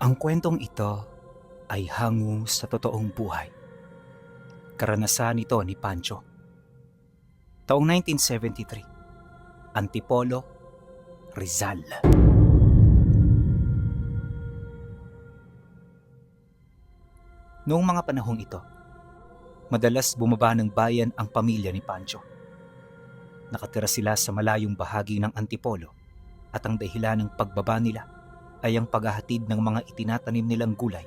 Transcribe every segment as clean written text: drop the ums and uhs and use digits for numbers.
Ang kwentong ito ay hango sa totoong buhay. Karanasan ito ni Pancho. Taong 1973, Antipolo, Rizal. Noong mga panahong ito, madalas bumaba ng bayan ang pamilya ni Pancho. Nakatira sila sa malayong bahagi ng Antipolo at ang dahilan ng pagbaba nila ay ang paghahatid ng mga itinatanim nilang gulay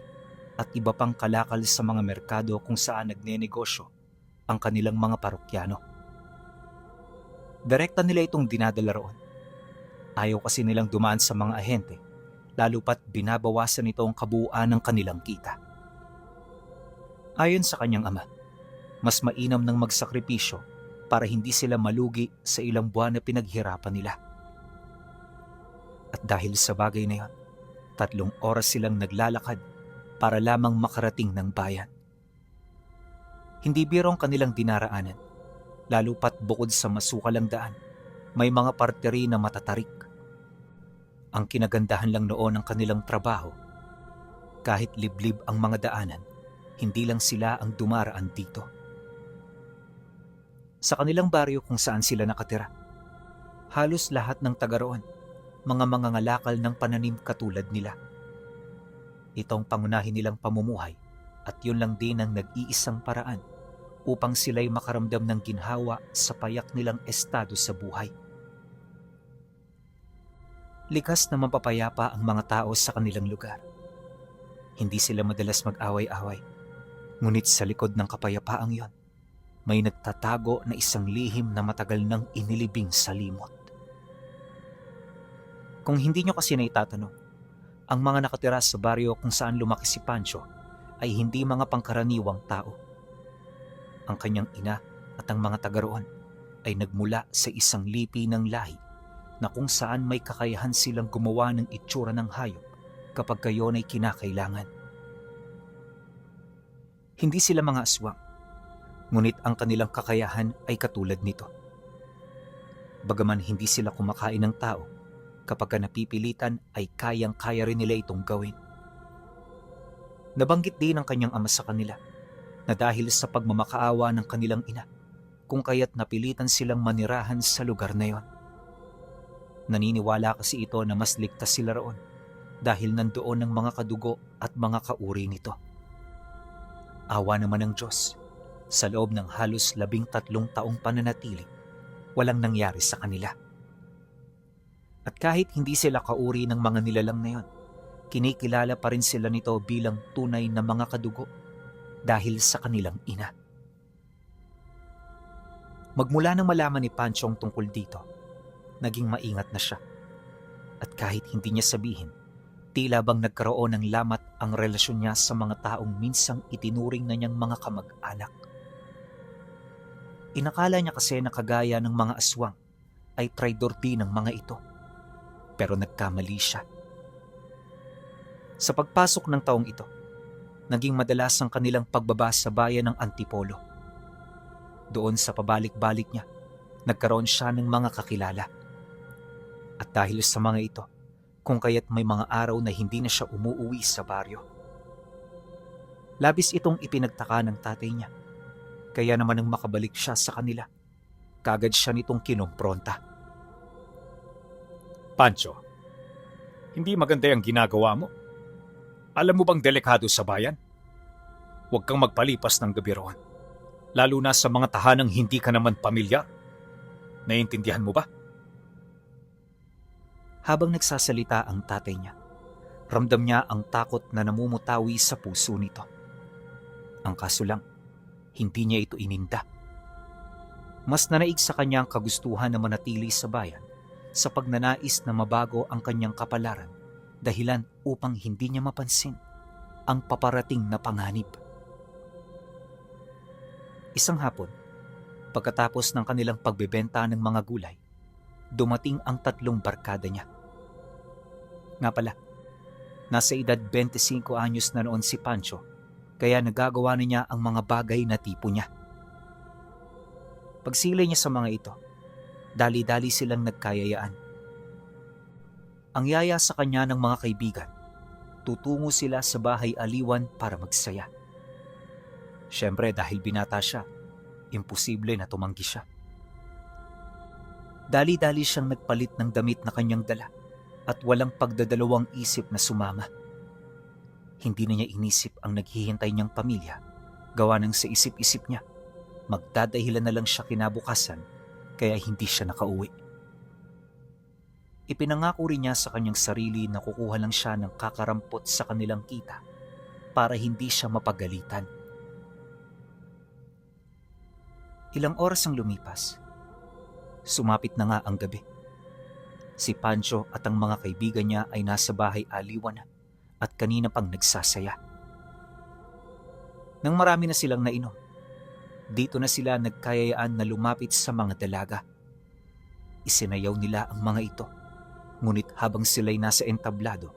at iba pang kalakal sa mga merkado kung saan nagnenegosyo ang kanilang mga parokyano. Direkta nila itong dinadala roon. Ayaw kasi nilang dumaan sa mga ahente, lalo pat binabawasan ito ang kabuuan ng kanilang kita. Ayon sa kanyang ama, mas mainam ng magsakripisyo para hindi sila malugi sa ilang buwan na pinaghirapan nila. At dahil sa bagay na yon, 3 oras silang naglalakad para lamang makarating ng bayan. Hindi biro ang kanilang dinaraanan, lalo pat bukod sa masukalang daan, may mga parte rin na matatarik. Ang kinagandahan lang noon ng kanilang trabaho, kahit liblib ang mga daanan, hindi lang sila ang dumaraan dito. Sa kanilang baryo kung saan sila nakatira, halos lahat ng taga roon, mga mangangalakal ng pananim katulad nila. Itong pangunahin nilang pamumuhay at yun lang din ang nag-iisang paraan upang sila'y makaramdam ng ginhawa sa payak nilang estado sa buhay. Likas na mapapayapa ang mga tao sa kanilang lugar. Hindi sila madalas mag-away-away, ngunit sa likod ng kapayapaang yon, may nagtatago na isang lihim na matagal nang inilibing sa limot. Kung hindi nyo kasi naitatanong, ang mga nakatira sa baryo kung saan lumaki si Pancho ay hindi mga pangkaraniwang tao. Ang kanyang ina at ang mga taga roon ay nagmula sa isang lipi ng lahi na kung saan may kakayahan silang gumawa ng itsura ng hayop kapag gayon ay kinakailangan. Hindi sila mga aswang, ngunit ang kanilang kakayahan ay katulad nito. Bagaman hindi sila kumakain ng tao, kapag napipilitan ay kayang-kaya rin nila itong gawin. Nabanggit din ng kanyang ama sa kanila na dahil sa pagmamakaawa ng kanilang ina, kung kaya't napilitan silang manirahan sa lugar na yon. Naniniwala kasi ito na mas ligtas sila roon dahil nandoon ang mga kadugo at mga kauri nito. Awa naman ng Diyos, sa loob ng halos 13 taong pananatili, walang nangyari sa kanila. At kahit hindi sila kauri ng mga nilalang na yon, kinikilala pa rin sila nito bilang tunay na mga kadugo dahil sa kanilang ina. Magmula nang malaman ni Pancho ang tungkol dito, naging maingat na siya. At kahit hindi niya sabihin, tila bang nagkaroon ng lamat ang relasyon niya sa mga taong minsang itinuring na niyang mga kamag-anak. Inakala niya kasi na kagaya ng mga aswang ay traidor din ng mga ito. Pero nagkamali siya. Sa pagpasok ng taong ito, naging madalas ang kanilang pagbaba sa bayan ng Antipolo. Doon sa pabalik-balik niya, nagkaroon siya ng mga kakilala. At dahil sa mga ito, kung kaya't may mga araw na hindi na siya umuuwi sa baryo. Labis itong ipinagtaka ng tatay niya. Kaya naman nang makabalik siya sa kanila, kagad siya nitong kinompronta. Pancho, hindi maganda ang ginagawa mo. Alam mo bang delikado sa bayan? Huwag kang magpalipas ng gabi roon, lalo na sa mga tahanang hindi ka naman pamilyar. Naiintindihan mo ba? Habang nagsasalita ang tatay niya, ramdam niya ang takot na namumutawi sa puso nito. Ang kaso lang, hindi niya ito ininda. Mas nanaig sa kanya ang kagustuhan na manatili sa bayan sa pagnanais na mabago ang kanyang kapalaran, dahilan upang hindi niya mapansin ang paparating na panganib. Isang hapon, pagkatapos ng kanilang pagbebenta ng mga gulay, dumating ang 3 barkada niya. Nga pala, nasa edad 25 anyos na noon si Pancho, kaya nagagawa na niya ang mga bagay na tipo niya. Pagsilay niya sa mga ito, dali-dali silang nagkayayaan. Ang yaya sa kanya ng mga kaibigan tutungo sila sa bahay aliwan para magsaya. Siyempre dahil binata siya, imposible na tumanggi siya. Dali-dali siyang nagpalit ng damit na kanyang dala at walang pagdadalawang isip na sumama. Hindi na niya inisip ang naghihintay niyang pamilya, gawa ng sa isip-isip niya. Magdadahilan na lang siya kinabukasan kaya hindi siya nakauwi. Ipinangako rin niya sa kanyang sarili na kukuha lang siya ng kakarampot sa kanilang kita para hindi siya mapagalitan. Ilang oras ang lumipas. Sumapit na nga ang gabi. Si Pancho at ang mga kaibigan niya ay nasa bahay aliwan na at kanina pang nagsasaya. Nang marami na silang nainom, dito na sila nagkayayaan na lumapit sa mga dalaga. Isinayaw nila ang mga ito, ngunit habang sila'y nasa entablado,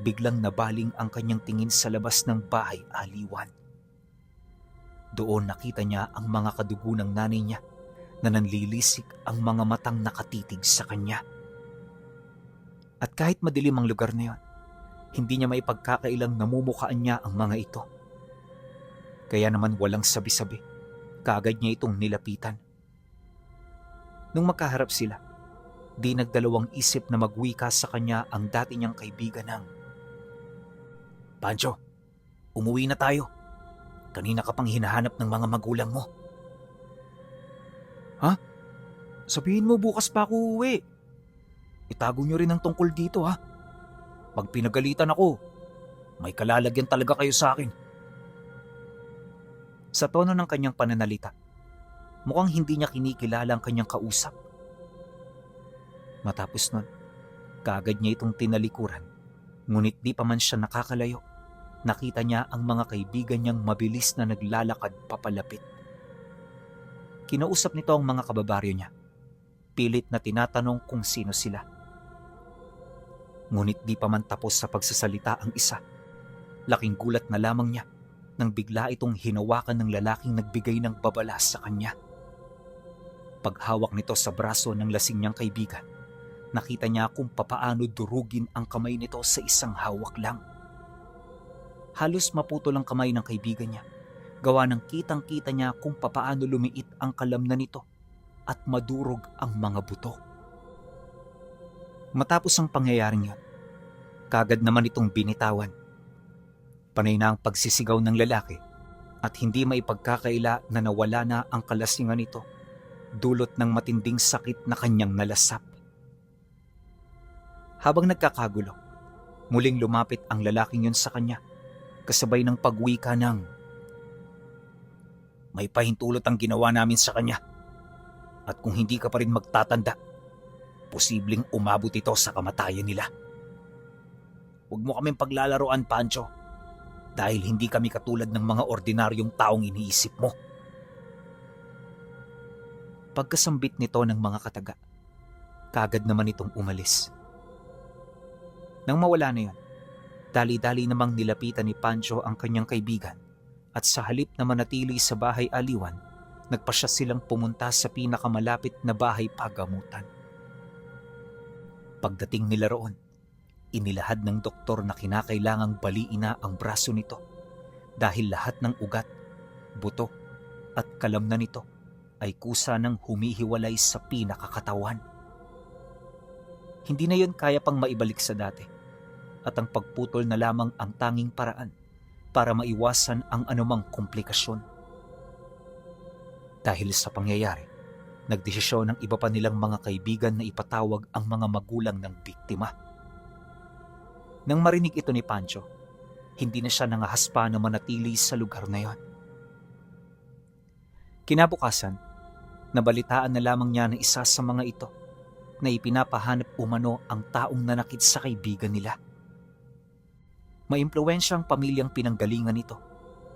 biglang nabaling ang kanyang tingin sa labas ng bahay aliwan. Doon nakita niya ang mga kadugo ng nanay niya na nanlilisik ang mga matang nakatitig sa kanya. At kahit madilim ang lugar na yon, hindi niya maipagkakailang namumukaan niya ang mga ito. Kaya naman walang sabi-sabi, kaagad niya itong nilapitan. Nung magkaharap sila, di nagdalawang isip na magwika sa kanya ang dati niyang kaibigan ng, "Pancho, umuwi na tayo. Kanina ka pang hinahanap ng mga magulang mo." "Ha? Sabihin mo bukas pa ako uuwi. Itago niyo rin ang tungkol dito ha. Pag pinagalitan ako, may kalalagyan talaga kayo sa akin." Sa tono ng kanyang pananalita, mukhang hindi niya kinikilala ang kanyang kausap. Matapos nun, kaagad niya itong tinalikuran, ngunit di pa man siya nakakalayo. Nakita niya ang mga kaibigan niyang mabilis na naglalakad papalapit. Kinausap nito ang mga kababaryo niya. Pilit na tinatanong kung sino sila. Ngunit di pa man tapos sa pagsasalita ang isa. Laking gulat na lamang niya nang bigla itong hinawakan ng lalaking nagbigay ng babala sa kanya. Paghawak nito sa braso ng lasing niyang kaibigan, nakita niya kung papaano durugin ang kamay nito sa isang hawak lang. Halos maputol ang kamay ng kaibigan niya, gawa ng kitang-kita niya kung papaano lumiit ang kalamnan nito at madurog ang mga buto. Matapos ang pangyayaring yun, kaagad naman itong binitawan. Panay na ang pagsisigaw ng lalaki at hindi maipagkakaila na nawala na ang kalasingan nito, dulot ng matinding sakit na kanyang nalasap. Habang nagkakagulo, muling lumapit ang lalaking yun sa kanya, kasabay ng pagwika ng, "May pahintulot ang ginawa namin sa kanya. At kung hindi ka pa rin magtatanda, posibleng umabot ito sa kamatayan nila. Huwag mo kaming paglalaroan, Pancho, dahil hindi kami katulad ng mga ordinaryong taong iniisip mo." Pagkasambit nito ng mga kataga, kaagad naman itong umalis. Nang mawala na yun, dali-dali namang nilapitan ni Pancho ang kanyang kaibigan at sa halip na manatili sa bahay aliwan, nagpasya silang pumunta sa pinakamalapit na bahay pagamutan. Pagdating nila roon, inilahad ng doktor na kinakailangang baliin na ang braso nito dahil lahat ng ugat, buto at kalamnan nito ay kusa ng humihiwalay sa pinakakatawan. Hindi na yun kaya pang maibalik sa dati at ang pagputol na lamang ang tanging paraan para maiwasan ang anumang komplikasyon. Dahil sa pangyayari, nagdesisyon ng iba pa nilang mga kaibigan na ipatawag ang mga magulang ng biktima. Nang marinig ito ni Pancho, hindi na siya nangahaspa na manatili sa lugar na yon. Kinabukasan, nabalitaan na lamang niya na isa sa mga ito na ipinapahanap umano ang taong nanakit sa kaibigan nila. Maimpluwensyang pamilyang pinanggalingan nito,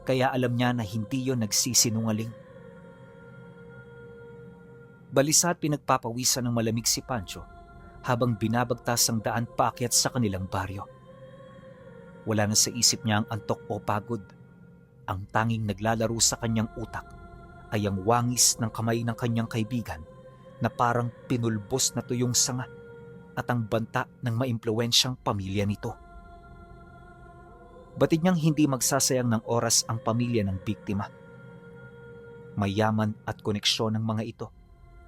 kaya alam niya na hindi yon nagsisinungaling. Balisa at pinagpapawisan ng malamig si Pancho habang binabagtas ang daan paakyat sa kanilang baryo. Wala na sa isip niya ang antok o pagod. Ang tanging naglalaro sa kanyang utak ay ang wangis ng kamay ng kanyang kaibigan na parang pinulbos na tuyong sanga at ang banta ng maimpluwensyang pamilya nito. Batid niyang hindi magsasayang ng oras ang pamilya ng biktima. Mayaman at koneksyon ng mga ito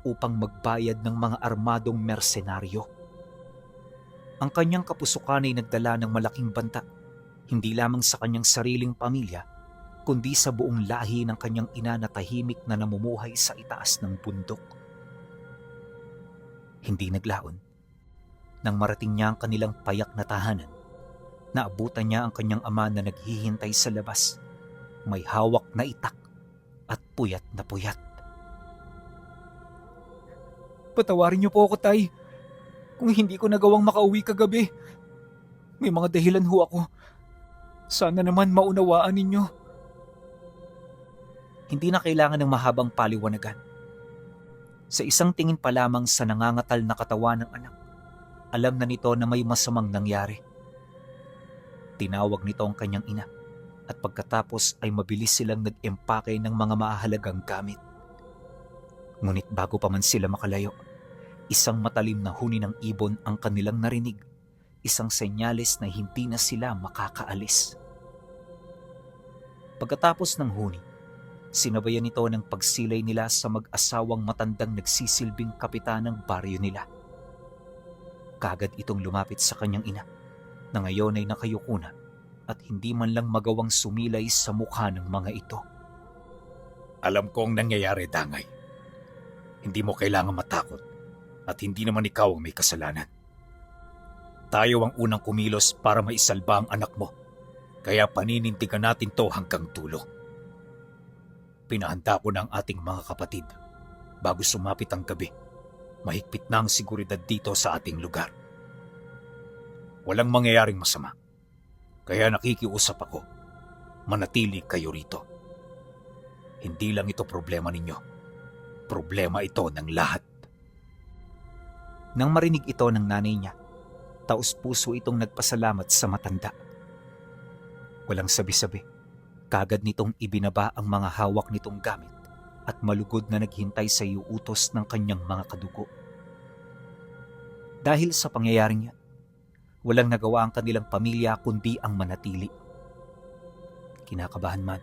upang magbayad ng mga armadong mersenaryo. Ang kanyang kapusukan ay nagdala ng malaking banta, hindi lamang sa kanyang sariling pamilya, kundi sa buong lahi ng kanyang ina na tahimik na namumuhay sa itaas ng bundok. Hindi naglaon. Nang marating niya ang kanilang payak na tahanan, naabutan niya ang kanyang ama na naghihintay sa labas, may hawak na itak at puyat na puyat. "Patawarin niyo po ako, Tay. Kung hindi ko nagawang makauwi kagabi, may mga dahilan ho ako. Sana naman maunawaan ninyo." Hindi na kailangan ng mahabang paliwanagan. Sa isang tingin pa lamang sa nangangatal na katawan ng anak, alam na nito na may masamang nangyari. Tinawag nito ang kanyang ina at pagkatapos ay mabilis silang nag-empake ng mga mahalagang gamit. Ngunit bago pa man sila makalayo, isang matalim na huni ng ibon ang kanilang narinig, isang senyales na hindi na sila makakaalis. Pagkatapos ng huni, sinabayan nito ng pagsilay nila sa mag-asawang matandang nagsisilbing kapitan ng baryo nila. Kagad itong lumapit sa kanyang ina, na ngayon ay nakayuko na at hindi man lang magawang sumilay sa mukha ng mga ito. Alam ko ang nangyayari, Dangay. Hindi mo kailangan matakot at hindi naman ikaw ang may kasalanan. Tayo ang unang kumilos para maisalba ang anak mo, kaya paninindigan natin to hanggang dulo. Pinahanda ko na ang ating mga kapatid bago sumapit ang gabi. Mahigpit na ang seguridad dito sa ating lugar. Walang mangyayaring masama, kaya nakikiusap ako. Manatili kayo rito. Hindi lang ito problema ninyo. Problema ito ng lahat. Nang marinig ito ng nanay niya, taos-puso itong nagpasalamat sa matanda. Walang sabi-sabi, kagad nitong ibinaba ang mga hawak nitong gamit at malugod na naghintay sa iuutos ng kanyang mga kadugo. Dahil sa pangyayaring yan, walang nagawa ang kanilang pamilya kundi ang manatili. Kinakabahan man,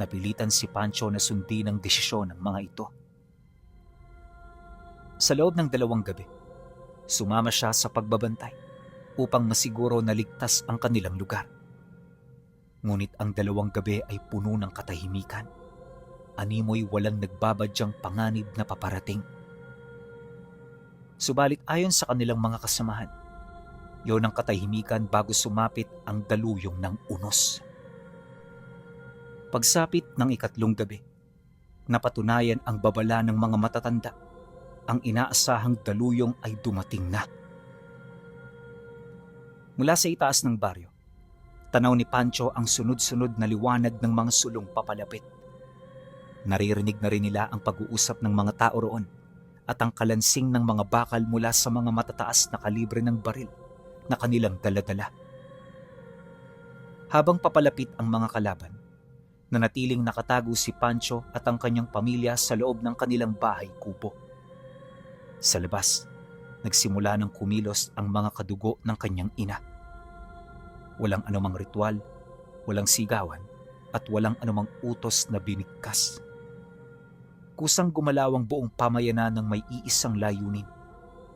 napilitan si Pancho na sundin ang desisyon ng mga ito. Sa loob ng 2 gabi, sumama siya sa pagbabantay upang masiguro na ligtas ang kanilang lugar. Ngunit ang 2 gabi ay puno ng katahimikan. Animoy walang nagbabadyang panganib na paparating. Subalit ayon sa kanilang mga kasamahan, yon ang katahimikan bago sumapit ang daluyong ng unos. Pagsapit ng 3 gabi, napatunayan ang babala ng mga matatanda. Ang inaasahang daluyong ay dumating na. Mula sa itaas ng baryo, tanaw ni Pancho ang sunod-sunod na liwanag ng mga sulong papalapit. Naririnig na rin nila ang pag-uusap ng mga tao roon at ang kalansing ng mga bakal mula sa mga matataas na kalibre ng baril na kanilang daladala. Habang papalapit ang mga kalaban, nanatiling nakatago si Pancho at ang kanyang pamilya sa loob ng kanilang bahay kubo. Sa labas, nagsimula ng kumilos ang mga kadugo ng kanyang ina. Walang anumang ritual, walang sigawan, at walang anumang utos na binigkas. Kusang gumalaw ang buong pamayanan ng may iisang layunin,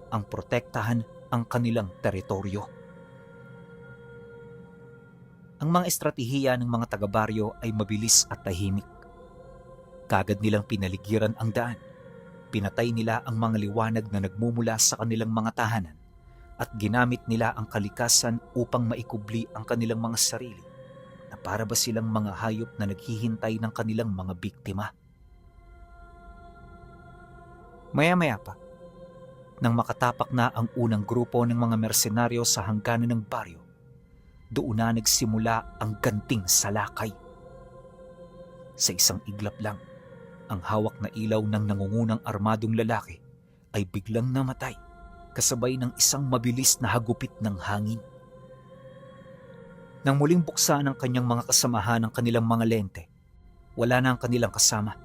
ang protektahan ang kanilang teritoryo. Ang mga estratehiya ng mga taga-baryo ay mabilis at tahimik. Kagad nilang pinaligiran ang daan. Pinatay nila ang mga liwanag na nagmumula sa kanilang mga tahanan at ginamit nila ang kalikasan upang maikubli ang kanilang mga sarili na para ba silang mga hayop na naghihintay ng kanilang mga biktima. Maya-maya pa, nang makatapak na ang unang grupo ng mga mersenaryo sa hangganan ng baryo, doon na nagsimula ang ganting salakay. Sa isang iglap lang, ang hawak na ilaw ng nangungunang armadong lalaki ay biglang namatay kasabay ng isang mabilis na hagupit ng hangin. Nang muling buksan ang kanyang mga kasamahan ng kanilang mga lente, wala na ang kanilang kasama.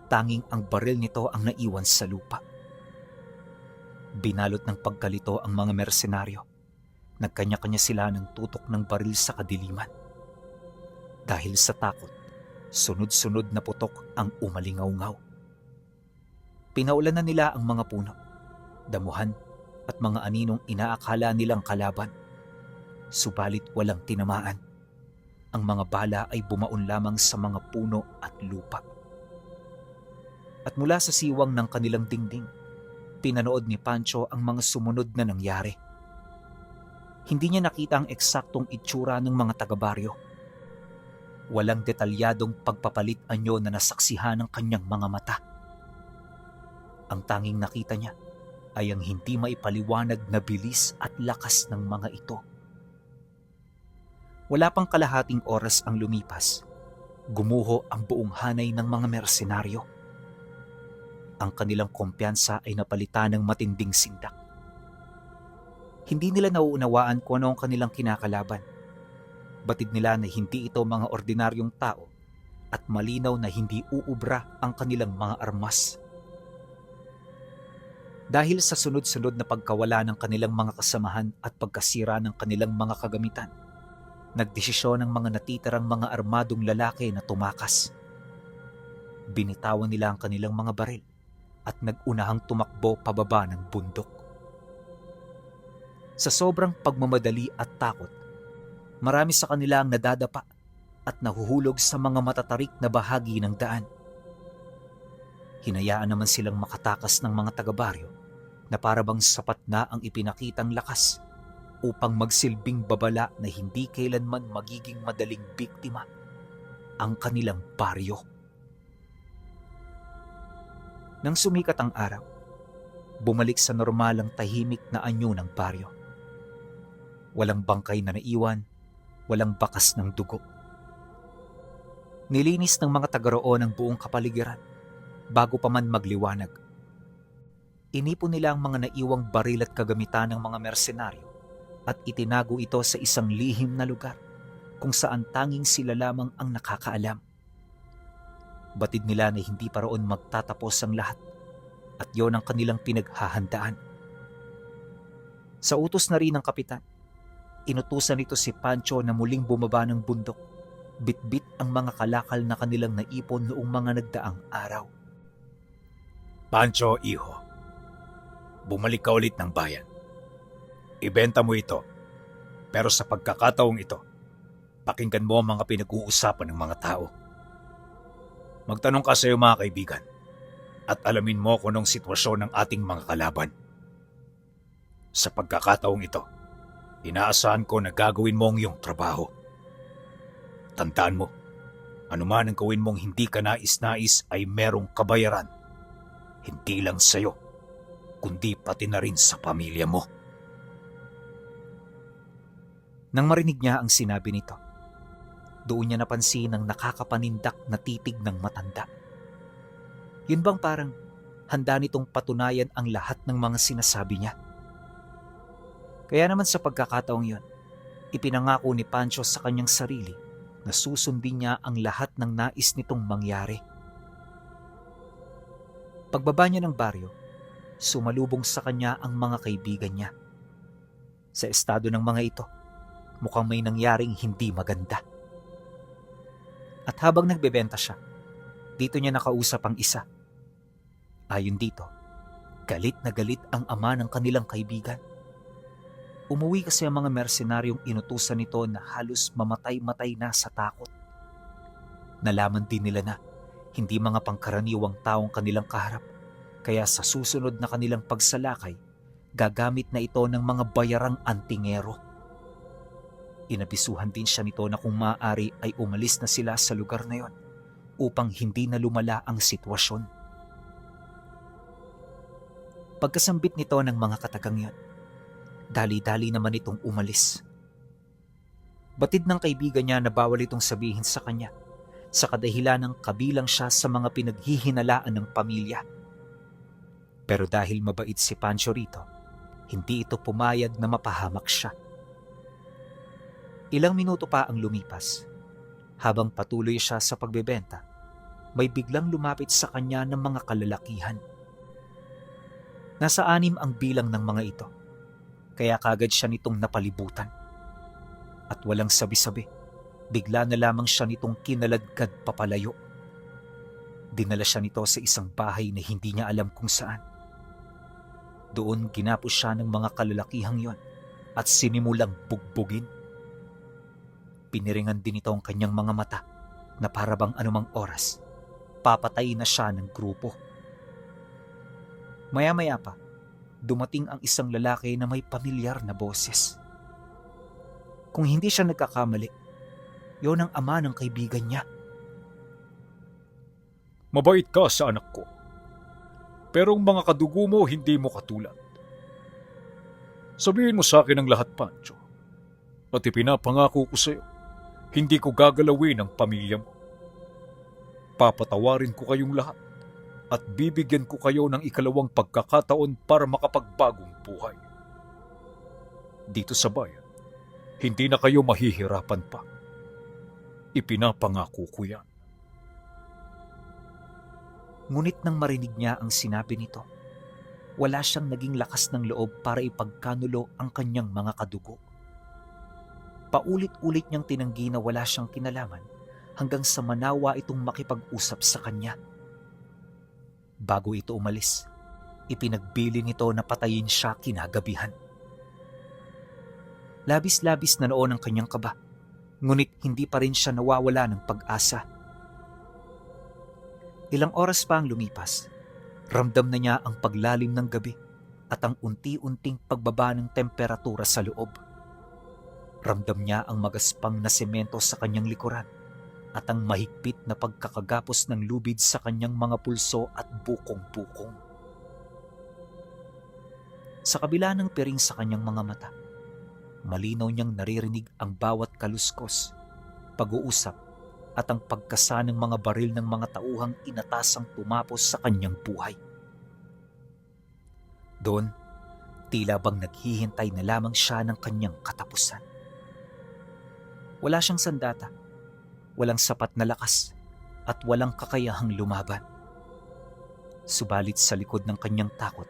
Tanging ang baril nito ang naiwan sa lupa. Binalot ng pagkalito ang mga mersenaryo. Nagkanya-kanya sila ng tutok ng baril sa kadiliman. Dahil sa takot, sunod-sunod na putok ang umalingaw-ngaw. Pinaulanan nila ang mga puno, damuhan at mga aninong inaakala nilang kalaban. Subalit walang tinamaan. Ang mga bala ay bumaon lamang sa mga puno at lupa. At mula sa siwang ng kanilang dingding, pinanood ni Pancho ang mga sumunod na nangyari. Hindi niya nakita ang eksaktong itsura ng mga taga-baryo. Walang detalyadong pagpapalit anyo na nasaksihan ng kanyang mga mata. Ang tanging nakita niya ay ang hindi maipaliwanag na bilis at lakas ng mga ito. Wala pang kalahating oras ang lumipas, gumuho ang buong hanay ng mga mersenaryo. Ang kanilang kumpiyansa ay napalitan ng matinding sindak. Hindi nila nauunawaan kung ano ang kanilang kinakalaban. Batid nila na hindi ito mga ordinaryong tao at malinaw na hindi uubra ang kanilang mga armas. Dahil sa sunod-sunod na pagkawala ng kanilang mga kasamahan at pagkasira ng kanilang mga kagamitan, nagdesisyon ng mga natitirang mga armadong lalaki na tumakas. Binitawan nila ang kanilang mga baril at nag-unahang tumakbo pababa ng bundok. Sa sobrang pagmamadali at takot, marami sa kanila ang nadadapa at nahuhulog sa mga matatarik na bahagi ng daan. Hinayaan naman silang makatakas ng mga taga-baryo na parabang sapat na ang ipinakitang lakas upang magsilbing babala na hindi kailanman magiging madaling biktima ang kanilang baryo. Nang sumikat ang araw, bumalik sa normalang tahimik na anyo ng baryo. Walang bangkay na naiwan, walang bakas ng dugo. Nilinis ng mga taga-roon ang buong kapaligiran bago pa man magliwanag. Inipon nila ang mga naiwang baril at kagamitan ng mga mersenaryo at itinago ito sa isang lihim na lugar kung saan tanging sila lamang ang nakakaalam. Batid nila na hindi pa roon magtatapos ang lahat at yon ang kanilang pinaghahandaan. Sa utos na rin ng kapitan, inutusan nito si Pancho na muling bumaba ng bundok, bitbit ang mga kalakal na kanilang naipon noong mga nagdaang araw. Pancho, iho, bumalik ka ulit ng bayan. Ibenta mo ito, pero sa pagkakataong ito, pakinggan mo ang mga pinag-uusapan ng mga tao. Magtanong ka sa iyo mga kaibigan at alamin mo kung anong sitwasyon ng ating mga kalaban. Sa pagkakataong ito, inaasahan ko na gagawin mo ang iyong trabaho. Tandaan mo, anuman ang gawin mong hindi ka nais-nais ay merong kabayaran. Hindi lang sa iyo, kundi pati na rin sa pamilya mo. Nang marinig niya ang sinabi nito, doon niya napansin ang nakakapanindak na titig ng matanda. Yun bang parang handa nitong patunayan ang lahat ng mga sinasabi niya? Kaya naman sa pagkakataong yun, ipinangako ni Pancho sa kanyang sarili na susundin niya ang lahat ng nais nitong mangyari. Pagbaba niya ng baryo, sumalubong sa kanya ang mga kaibigan niya. Sa estado ng mga ito, mukhang may nangyaring hindi maganda. At habang nagbebenta siya, dito niya nakausap ang isa. Ayon dito, galit na galit ang ama ng kanilang kaibigan. Umuwi kasi ang mga mersenaryong inutusan nito na halos mamatay-matay na sa takot. Nalaman din nila na hindi mga pangkaraniwang taong kanilang kaharap, kaya sa susunod na kanilang pagsalakay, gagamit na ito ng mga bayarang antingero. Inabisuhan din siya nito na kung maaari ay umalis na sila sa lugar na yon upang hindi na lumala ang sitwasyon. Pagkasambit nito ng mga katagang yon, dali-dali naman itong umalis. Batid ng kaibigan niya na bawal itong sabihin sa kanya sa kadahilan ng kabilang siya sa mga pinaghihinalaan ng pamilya. Pero dahil mabait si Pancho rito, hindi ito pumayag na mapahamak siya. Ilang minuto pa ang lumipas. Habang patuloy siya sa pagbebenta, may biglang lumapit sa kanya ng mga kalalakihan. Nasa 6 ang bilang ng mga ito, kaya kagad siya nitong napalibutan. At walang sabi-sabi, bigla na lamang siya nitong kinaladkad papalayo. Dinala siya nito sa isang bahay na hindi niya alam kung saan. Doon ginapos siya ng mga kalalakihang yon at sinimulang bugbugin. Piniringan din ito ang kanyang mga mata na para bang anumang oras, papatay na siya ng grupo. Maya-maya pa, dumating ang isang lalaki na may pamilyar na boses. Kung hindi siya nagkakamali, yon ang ama ng kaibigan niya. Mabait ka sa anak ko. Pero ang mga kadugo mo hindi mo katulad. Sabihin mo sa akin ang lahat, Pancho. At ipinapangako ko sa iyo, hindi ko gagalawin ang pamilya mo. Papatawarin ko kayong lahat at bibigyan ko kayo ng ikalawang pagkakataon para makapagbagong buhay. Dito sa bayan, hindi na kayo mahihirapan pa. Ipinapangako ko yan. Ngunit nang marinig niya ang sinabi nito, wala siyang naging lakas ng loob para ipagkanulo ang kanyang mga kadugo. Paulit-ulit niyang tinanggi na wala siyang kinalaman hanggang sa manawa itong makipag-usap sa kanya. Bago ito umalis, ipinagbili nito na patayin siya kinagabihan. Labis-labis na noon ang kanyang kaba, ngunit hindi pa rin siya nawawala ng pag-asa. Ilang oras pa ang lumipas, ramdam na niya ang paglalim ng gabi at ang unti-unting pagbaba ng temperatura sa loob. Ramdam niya ang magaspang na semento sa kanyang likuran at ang mahigpit na pagkakagapos ng lubid sa kanyang mga pulso at bukong-bukong. Sa kabila ng piring sa kanyang mga mata, malinaw niyang naririnig ang bawat kaluskos, pag-uusap at ang pagkasa ng mga baril ng mga tauhang inatasang tumapos sa kanyang buhay. Doon, tila bang naghihintay na lamang siya ng kanyang katapusan. Wala siyang sandata, walang sapat na lakas, at walang kakayahang lumaban. Subalit sa likod ng kanyang takot,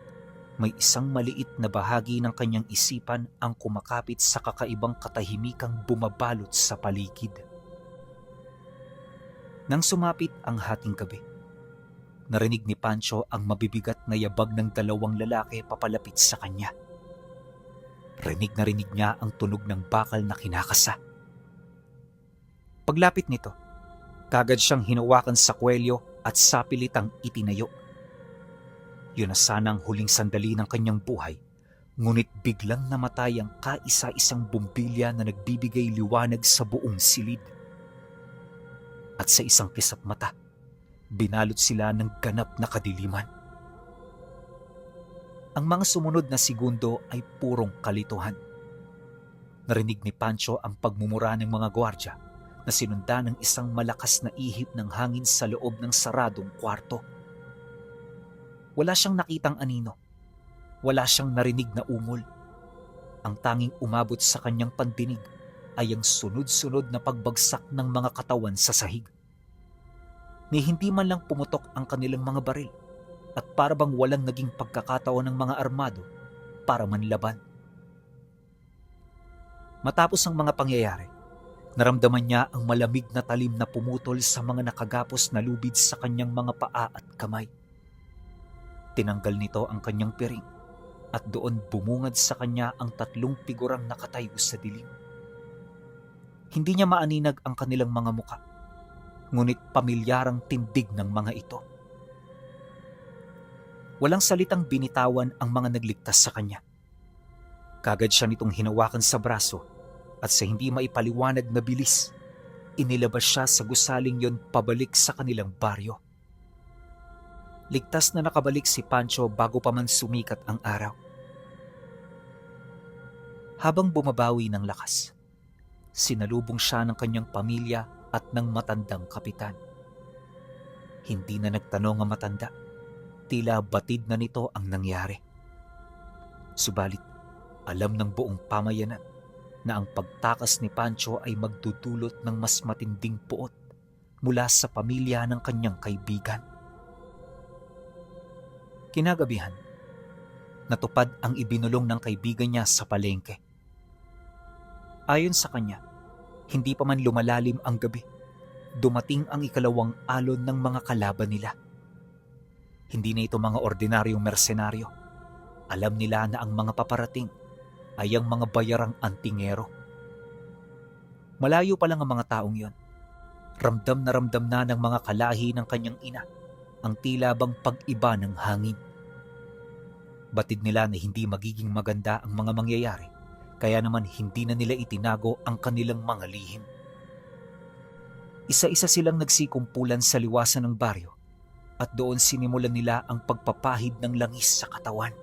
may isang maliit na bahagi ng kanyang isipan ang kumakapit sa kakaibang katahimikang bumabalot sa paligid. Nang sumapit ang hating gabi, narinig ni Pancho ang mabibigat na yabag ng dalawang lalaki papalapit sa kanya. Rinig na rinig niya ang tunog ng bakal na kinakasa. Paglapit nito, kagad siyang hinawakan sa kwelyo at sapilitang itinayo. Yun na sana ang huling sandali ng kanyang buhay, ngunit biglang namatay ang kaisa-isang bumbilya na nagbibigay liwanag sa buong silid. At sa isang kisap mata, binalot sila ng ganap na kadiliman. Ang mga sumunod na segundo ay purong kalituhan. Narinig ni Pancho ang pagmumura ng mga gwardya na sinundan ng isang malakas na ihip ng hangin sa loob ng saradong kwarto. Wala siyang nakitang anino. Wala siyang narinig na ungol. Ang tanging umabot sa kanyang pandinig ay ang sunod-sunod na pagbagsak ng mga katawan sa sahig. Ni hindi man lang pumutok ang kanilang mga baril at para bang walang naging pagkakataon ng mga armado para manlaban. Matapos ang mga pangyayari, naramdaman niya ang malamig na talim na pumutol sa mga nakagapos na lubid sa kanyang mga paa at kamay. Tinanggal nito ang kanyang piring at doon bumungad sa kanya ang 3 figurang nakatayo sa dilim. Hindi niya maaninag ang kanilang mga muka, ngunit pamilyarang tindig ng mga ito. Walang salitang binitawan ang mga nagligtas sa kanya. Kagad siya nitong hinawakan sa braso at sa hindi maipaliwanag na bilis, inilabas siya sa gusaling yon pabalik sa kanilang baryo. Ligtas na nakabalik si Pancho bago pa man sumikat ang araw. Habang bumabawi ng lakas, sinalubong siya ng kanyang pamilya at ng matandang kapitan. Hindi na nagtanong ang matanda, tila batid na nito ang nangyari. Subalit, alam ng buong pamayanan na ang pagtakas ni Pancho ay magdudulot ng mas matinding puot mula sa pamilya ng kanyang kaibigan. Kinagabihan, natupad ang ibinulong ng kaibigan niya sa palengke. Ayon sa kanya, Hindi pa man lumalalim ang gabi, dumating ang ikalawang alon ng mga kalaban nila. Hindi na ito mga ordinaryong mersenaryo. Alam nila na ang mga paparating ay ang mga bayarang antingero. Malayo pa lang ang mga taong yon. Ramdam na ng mga kalahi ng kanyang ina ang tila bang pag-iba ng hangin. Batid nila na hindi magiging maganda ang mga mangyayari, kaya naman hindi na nila itinago ang kanilang mga lihim. Isa-isa silang nagsikumpulan sa liwasan ng baryo at doon sinimulan nila ang pagpapahid ng langis sa katawan.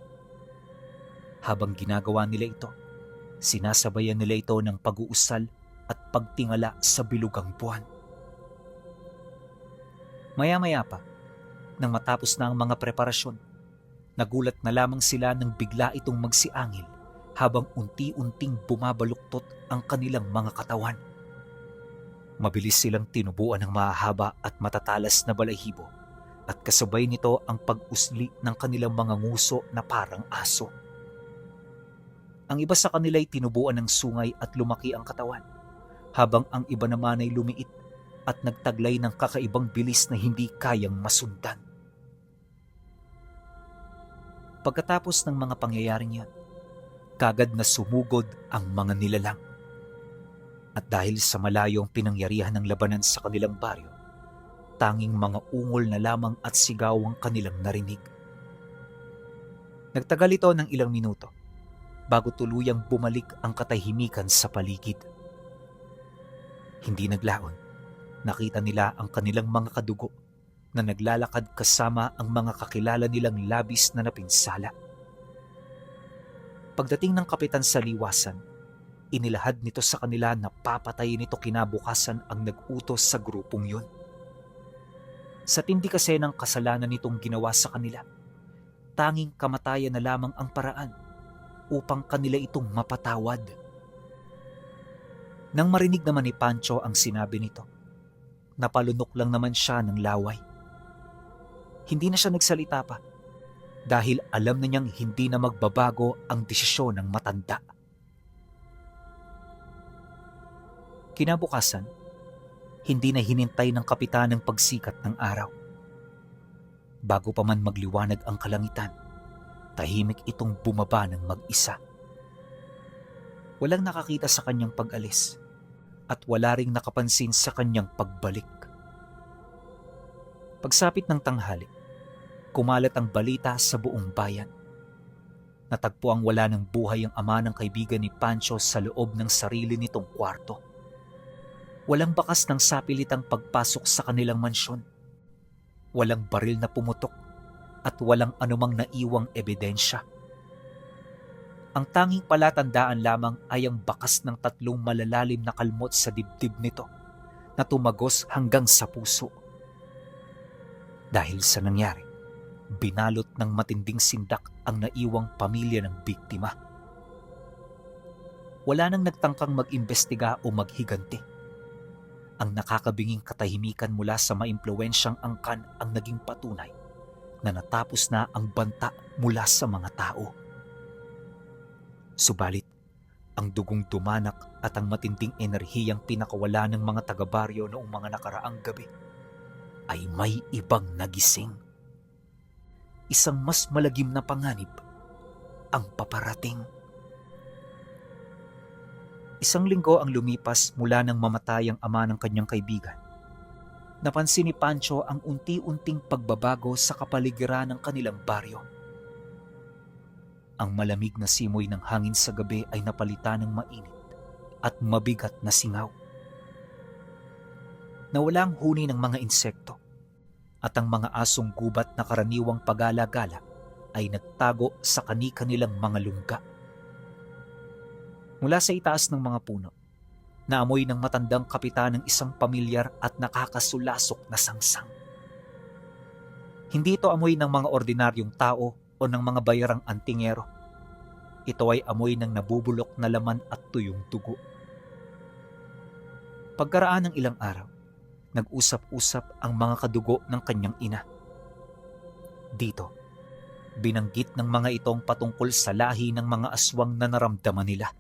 Habang ginagawa nila ito, sinasabayan nila ito ng pag-uusal at pagtingala sa bilugang buwan. Maya-maya pa, nang matapos na ang mga preparasyon, nagulat na lamang sila nang bigla itong magsiangil habang unti-unting bumabaluktot ang kanilang mga katawan. Mabilis silang tinubuan ng mahahaba at matatalas na balahibo at kasabay nito ang pag-usli ng kanilang mga nguso na parang aso. Ang iba sa kanila ay tinubuan ng sungay at lumaki ang katawan, habang ang iba naman ay lumiit at nagtaglay ng kakaibang bilis na hindi kayang masundan. Pagkatapos ng mga pangyayaring yan, kagad na sumugod ang mga nilalang. At dahil sa malayong pinangyarihan ng labanan sa kanilang baryo, tanging mga ungol na lamang at sigaw ang kanilang narinig. Nagtagal ito ng ilang minuto bago tuluyang bumalik ang katahimikan sa paligid. Hindi naglaon, nakita nila ang kanilang mga kadugo na naglalakad kasama ang mga kakilala nilang labis na napinsala. Pagdating ng kapitan sa liwasan, inilahad nito sa kanila na papatayin nito kinabukasan ang nag-utos sa grupong yun. Sa tindi kasi ng kasalanan nitong ginawa sa kanila, tanging kamatayan na lamang ang paraan upang kanila itong mapatawad. Nang marinig naman ni Pancho ang sinabi nito, napalunok lang naman siya ng laway. Hindi na siya nagsalita pa dahil alam na niyang hindi na magbabago ang desisyon ng matanda. Kinabukasan, hindi na hinintay ng kapitan ang pagsikat ng araw. Bago pa man magliwanag ang kalangitan, tahimik itong bumaba ng mag-isa. Walang nakakita sa kanyang pag-alis at wala ring nakapansin sa kanyang pagbalik. Pagsapit ng tanghali, kumalat ang balita sa buong bayan. Natagpo ang wala ng buhay ang ama ng kaibigan ni Pancho sa loob ng sarili nitong kwarto. Walang bakas ng sapilitang pagpasok sa kanilang mansyon. Walang baril na pumutok at walang anumang naiwang ebidensya. Ang tanging palatandaan lamang ay ang bakas ng 3 malalalim na kalmot sa dibdib nito na tumagos hanggang sa puso. Dahil sa nangyari, binalot ng matinding sindak ang naiwang pamilya ng biktima. Wala nang nagtangkang mag-imbestiga o maghiganti. Ang nakakabinging katahimikan mula sa maimpluwensyang angkan ang naging patunay na natapos na ang banta mula sa mga tao. Subalit, ang dugong dumanak at ang matinding enerhiyang pinakawala ng mga taga-baryo noong mga nakaraang gabi ay may ibang nagising. Isang mas malagim na panganib ang paparating. Isang linggo ang lumipas mula nang mamatay ang ama ng kanyang kaibigan. Napansin ni Pancho ang unti-unting pagbabago sa kapaligiran ng kanilang baryo. Ang malamig na simoy ng hangin sa gabi ay napalitan ng mainit at mabigat na singaw. Nawala ang huni ng mga insekto at ang mga asong gubat na karaniwang pagala-gala ay nagtago sa kani-kanilang mga lungga. Mula sa itaas ng mga puno, naamoy ng matandang kapitan ng isang pamilyar at nakakasulasok na sangsang. Hindi ito amoy ng mga ordinaryong tao o ng mga bayarang antingero. Ito ay amoy ng nabubulok na laman at tuyong dugo. Pagkaraan ng ilang araw, nag-usap-usap ang mga kadugo ng kanyang ina. Dito, binanggit ng mga itong patungkol sa lahi ng mga aswang na naramdaman nila.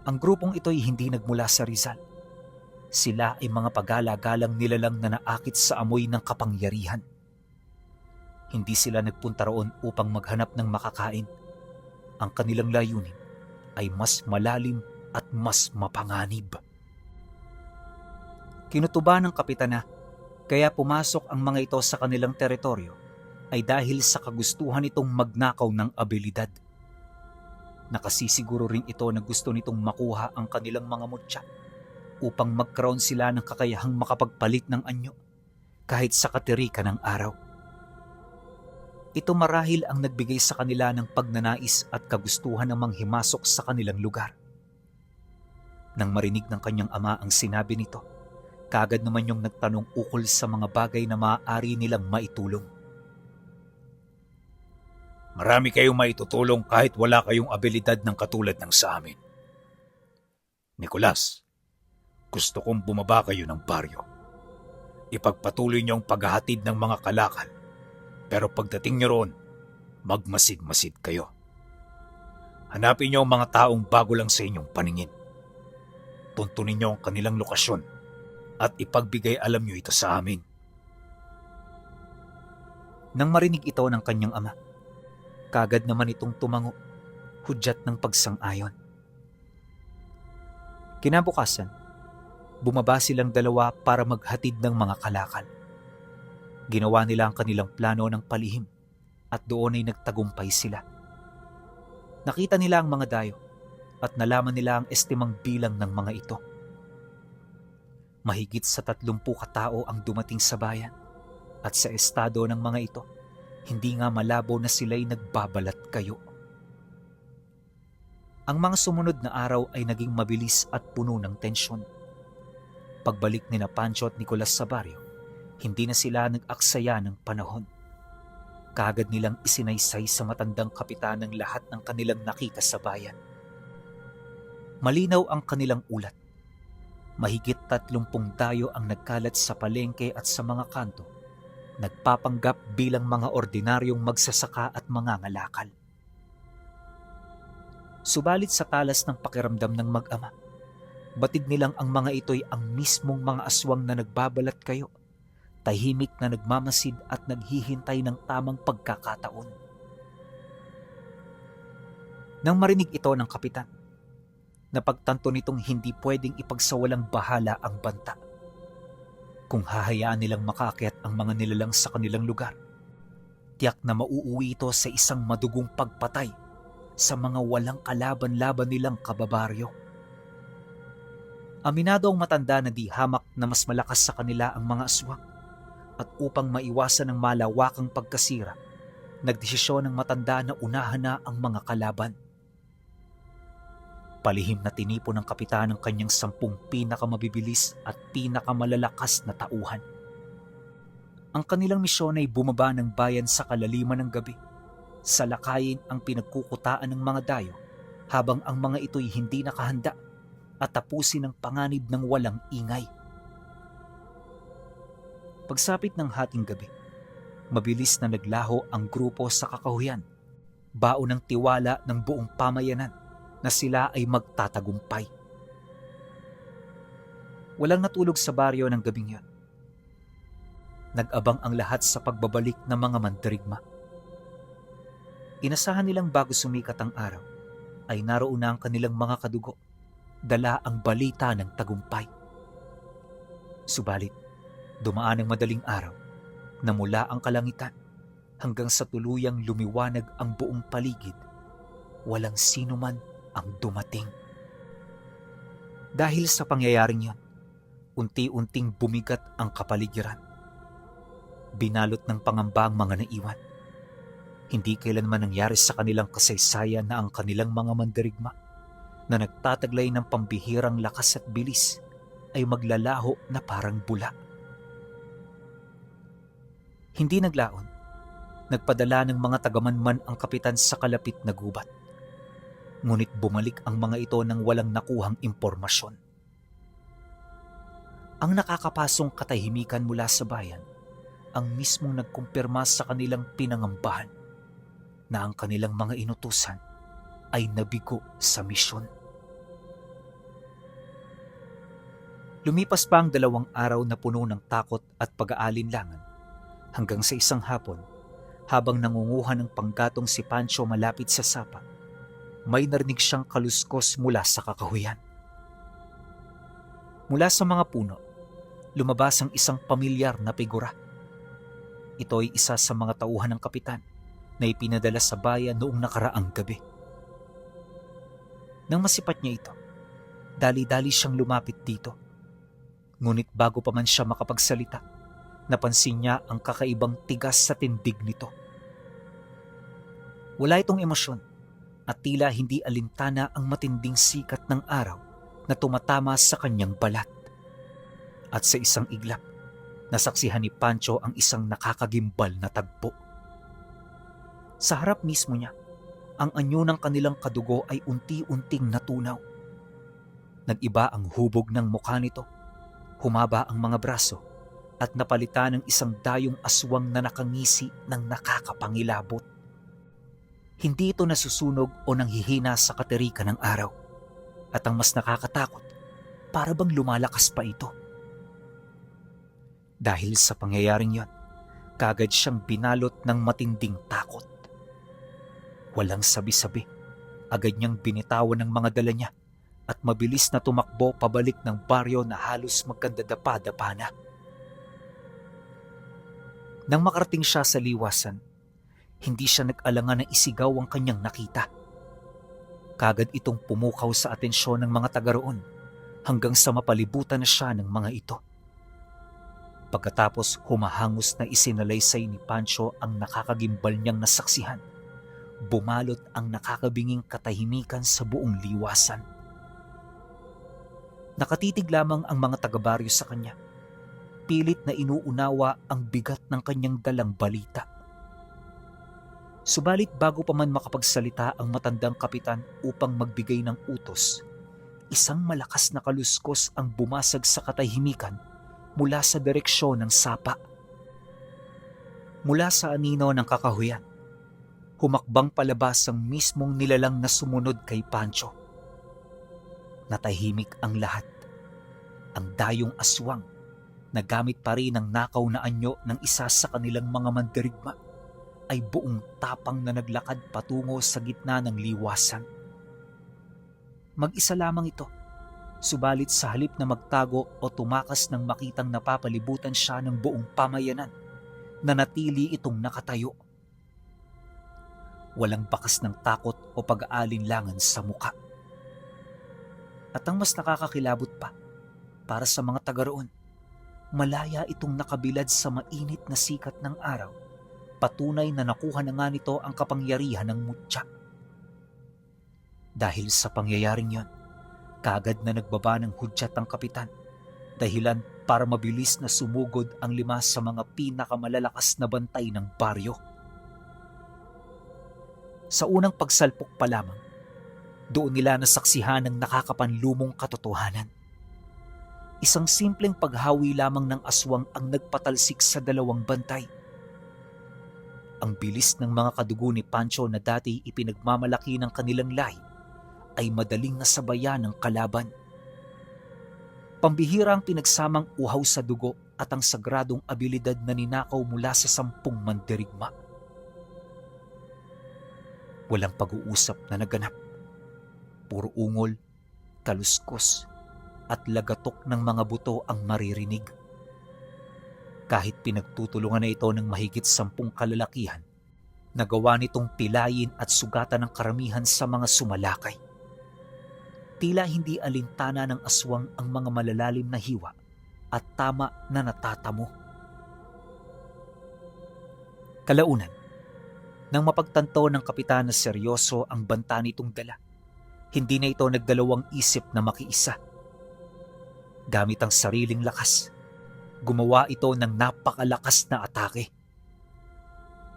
Ang grupong ito ay hindi nagmula sa Rizal. Sila ay mga pagala-galang nilalang na naakit sa amoy ng kapangyarihan. Hindi sila nagpunta roon upang maghanap ng makakain. Ang kanilang layunin ay mas malalim at mas mapanganib. Kinutuba ng kapitan na kaya pumasok ang mga ito sa kanilang teritoryo ay dahil sa kagustuhan nitong magnakaw ng abilidad. Nakasisiguro rin ito na gusto nitong makuha ang kanilang mga mutya upang magkaroon sila ng kakayahang makapagpalit ng anyo kahit sa katirikan ng araw. Ito marahil ang nagbigay sa kanila ng pagnanais at kagustuhan ng manghimasok sa kanilang lugar. Nang marinig ng kanyang ama ang sinabi nito, kaagad naman yung nagtanong ukol sa mga bagay na maaari nilang maitulong. Marami kayong maitutulong kahit wala kayong abilidad ng katulad ng sa amin. Nicolas, gusto kong bumaba kayo ng baryo. Ipagpatuloy niyo ang paghahatid ng mga kalakal. Pero pagdating niyo roon, magmasid-masid kayo. Hanapin niyo ang mga taong bago lang sa inyong paningin. Tuntunin niyo ang kanilang lokasyon at ipagbigay alam niyo ito sa amin. Nang marinig ito ng kanyang ama, kaagad naman itong tumango, hudyat ng pagsang-ayon. Kinabukasan, bumaba silang dalawa para maghatid ng mga kalakal. Ginawa nila ang kanilang plano ng palihim at doon ay nagtagumpay sila. Nakita nila ang mga dayo at nalaman nila ang estimang bilang ng mga ito. Mahigit sa 30 katao ang dumating sa bayan at sa estado ng mga ito, hindi nga malabo na sila'y nagbabalat kayo. Ang mga sumunod na araw ay naging mabilis at puno ng tensyon. Pagbalik ni Pancho at Nicolas sa baryo, hindi na sila nag-aksaya ng panahon. Kaagad nilang isinaysay sa matandang kapitan ng lahat ng kanilang nakita sa bayan. Malinaw ang kanilang ulat. Mahigit 30 dayo ang nagkalat sa palengke at sa mga kanto, nagpapanggap bilang mga ordinaryong magsasaka at mangangalakal. Subalit sa talas ng pakiramdam ng mag-ama, batid nilang ang mga ito'y ang mismong mga aswang na nagbabalat kayo, tahimik na nagmamasid at naghihintay ng tamang pagkakataon. Nang marinig ito ng kapitan, napagtanto nitong hindi pwedeng ipagsawalang bahala ang banta. Kung hahayaan nilang makaakyat ang mga nilalang sa kanilang lugar, tiyak na mauuwi ito sa isang madugong pagpatay sa mga walang kalaban-laban nilang kababaryo. Aminado ang matanda na di hamak na mas malakas sa kanila ang mga aswang. At upang maiwasan ang malawakang pagkasira, nagdesisyon ng matanda na unahan na ang mga kalaban. Palihim na tinipo ng kapitan ang kanyang 10 pinakamabibilis at pinakamalalakas na tauhan. Ang kanilang misyon ay bumaba ng bayan sa kalaliman ng gabi, salakayin ang pinagkukutaan ng mga dayo habang ang mga ito'y hindi nakahanda at tapusin ang panganib ng walang ingay. Pagsapit ng hating gabi, mabilis na naglaho ang grupo sa kakahuyan, baon ng tiwala ng buong pamayanan na sila ay magtatagumpay. Walang natulog sa baryo ng gabing yon. Nag-abang ang lahat sa pagbabalik ng mga mandirigma. Inasahan nilang bago sumikat ang araw, ay naroon na ang kanilang mga kadugo, dala ang balita ng tagumpay. Subalit, dumaan ang madaling araw na mula ang kalangitan hanggang sa tuluyang lumiwanag ang buong paligid, walang sino man ang dumating. Dahil sa pangyayaring yon, unti-unting bumigat ang kapaligiran. Binalot ng pangamba ang mga naiwan. Hindi kailanman nangyari sa kanilang kasaysayan na ang kanilang mga mandirigma na nagtataglay ng pambihirang lakas at bilis ay maglalaho na parang bula. Hindi naglaon, nagpadala ng mga tagamanman ang kapitan sa kalapit na gubat. Ngunit bumalik ang mga ito nang walang nakuhang impormasyon. Ang nakakapasong katahimikan mula sa bayan ang mismong nagkumpirma sa kanilang pinangambahan na ang kanilang mga inutusan ay nabigo sa misyon. Lumipas pa ang 2 araw na puno ng takot at pag-aalinlangan hanggang sa isang hapon, habang nangunguha ng panggatong si Pancho malapit sa sapa, may narinig siyang kaluskos mula sa kakahuyan. Mula sa mga puno, lumabas ang isang pamilyar na figura. Ito ay isa sa mga tauhan ng kapitan na ipinadala sa bayan noong nakaraang gabi. Nang masipat niya ito, dali-dali siyang lumapit dito. Ngunit bago pa man siya makapagsalita, napansin niya ang kakaibang tigas sa tindig nito. Wala itong emosyon at tila hindi alintana ang matinding sikat ng araw na tumatama sa kanyang balat. At sa isang iglap, nasaksihan ni Pancho ang isang nakakagimbal na tagpo. Sa harap mismo niya, ang anyo ng kanilang kadugo ay unti-unting natunaw. Nag-iba ang hubog ng mukha nito, humaba ang mga braso, at napalitan ng isang dayong aswang na nakangisi ng nakakapangilabot. Hindi ito nasusunog o nanghihina sa katerikan ng araw. At ang mas nakakatakot, para bang lumalakas pa ito. Dahil sa pangyayaring yon, kagad siyang binalot ng matinding takot. Walang sabi-sabi, agad niyang binitawan ng mga dala niya at mabilis na tumakbo pabalik ng baryo na halos magkandadapa-dapa na. Nang makarating siya sa liwasan, hindi siya nag-alangan na isigaw ang kanyang nakita. Kagad itong pumukaw sa atensyon ng mga taga roon hanggang sa mapalibutan na siya ng mga ito. Pagkatapos humahangos na isinalaysay ni Pancho ang nakakagimbal niyang nasaksihan, bumalot ang nakakabinging katahimikan sa buong liwasan. Nakatitig lamang ang mga taga-baryo sa kanya, pilit na inuunawa ang bigat ng kanyang dalang balita. Subalit bago pa man makapagsalita ang matandang kapitan upang magbigay ng utos, isang malakas na kaluskos ang bumasag sa katahimikan mula sa direksyon ng sapa. Mula sa anino ng kakahuyan, humakbang palabas ang mismong nilalang na sumunod kay Pancho. Natahimik ang lahat. Ang dayong aswang na gamit pa rin ang nakaw na anyo ng isa sa kanilang mga mandirigma ay buong tapang na naglakad patungo sa gitna ng liwasan. Mag-isa lamang ito, subalit sa halip na magtago o tumakas nang makitang napapalibutan siya ng buong pamayanan, nanatili itong nakatayo. Walang bakas ng takot o pag-aalinlangan sa muka. At ang mas nakakakilabot pa, para sa mga taga roon, malaya itong nakabilad sa mainit na sikat ng araw, patunay na nakuha na nga nito ang kapangyarihan ng mutya. Dahil sa pangyayaring yon, kagad na nagbaba ng hudyat ang kapitan, dahilan para mabilis na sumugod ang 5 sa mga pinakamalalakas na bantay ng baryo. Sa unang pagsalpok pa lamang, doon nila nasaksihan ang nakakapanlumong katotohanan. Isang simpleng paghawi lamang ng aswang ang nagpatalsik sa 2 bantay. Ang bilis ng mga kadugo ni Pancho na dati ipinagmamalaki ng kanilang lahi ay madaling nasabayan ng kalaban. Pambihira ang pinagsamang uhaw sa dugo at ang sagradong abilidad na ninakaw mula sa 10 mandirigma. Walang pag-uusap na naganap. Puro ungol, kaluskos, at lagatok ng mga buto ang maririnig. Kahit pinagtutulungan na ito ng mahigit 10 kalalakihan, nagawa nitong pilayin at sugatan ng karamihan sa mga sumalakay. Tila hindi alintana ng aswang ang mga malalalim na hiwa at tama na natatamo. Kalaunan, nang mapagtanto ng kapitan na seryoso ang banta nitong dala, hindi na ito nagdalawang isip na makiisa. Gamit ang sariling lakas, gumawa ito ng napakalakas na atake.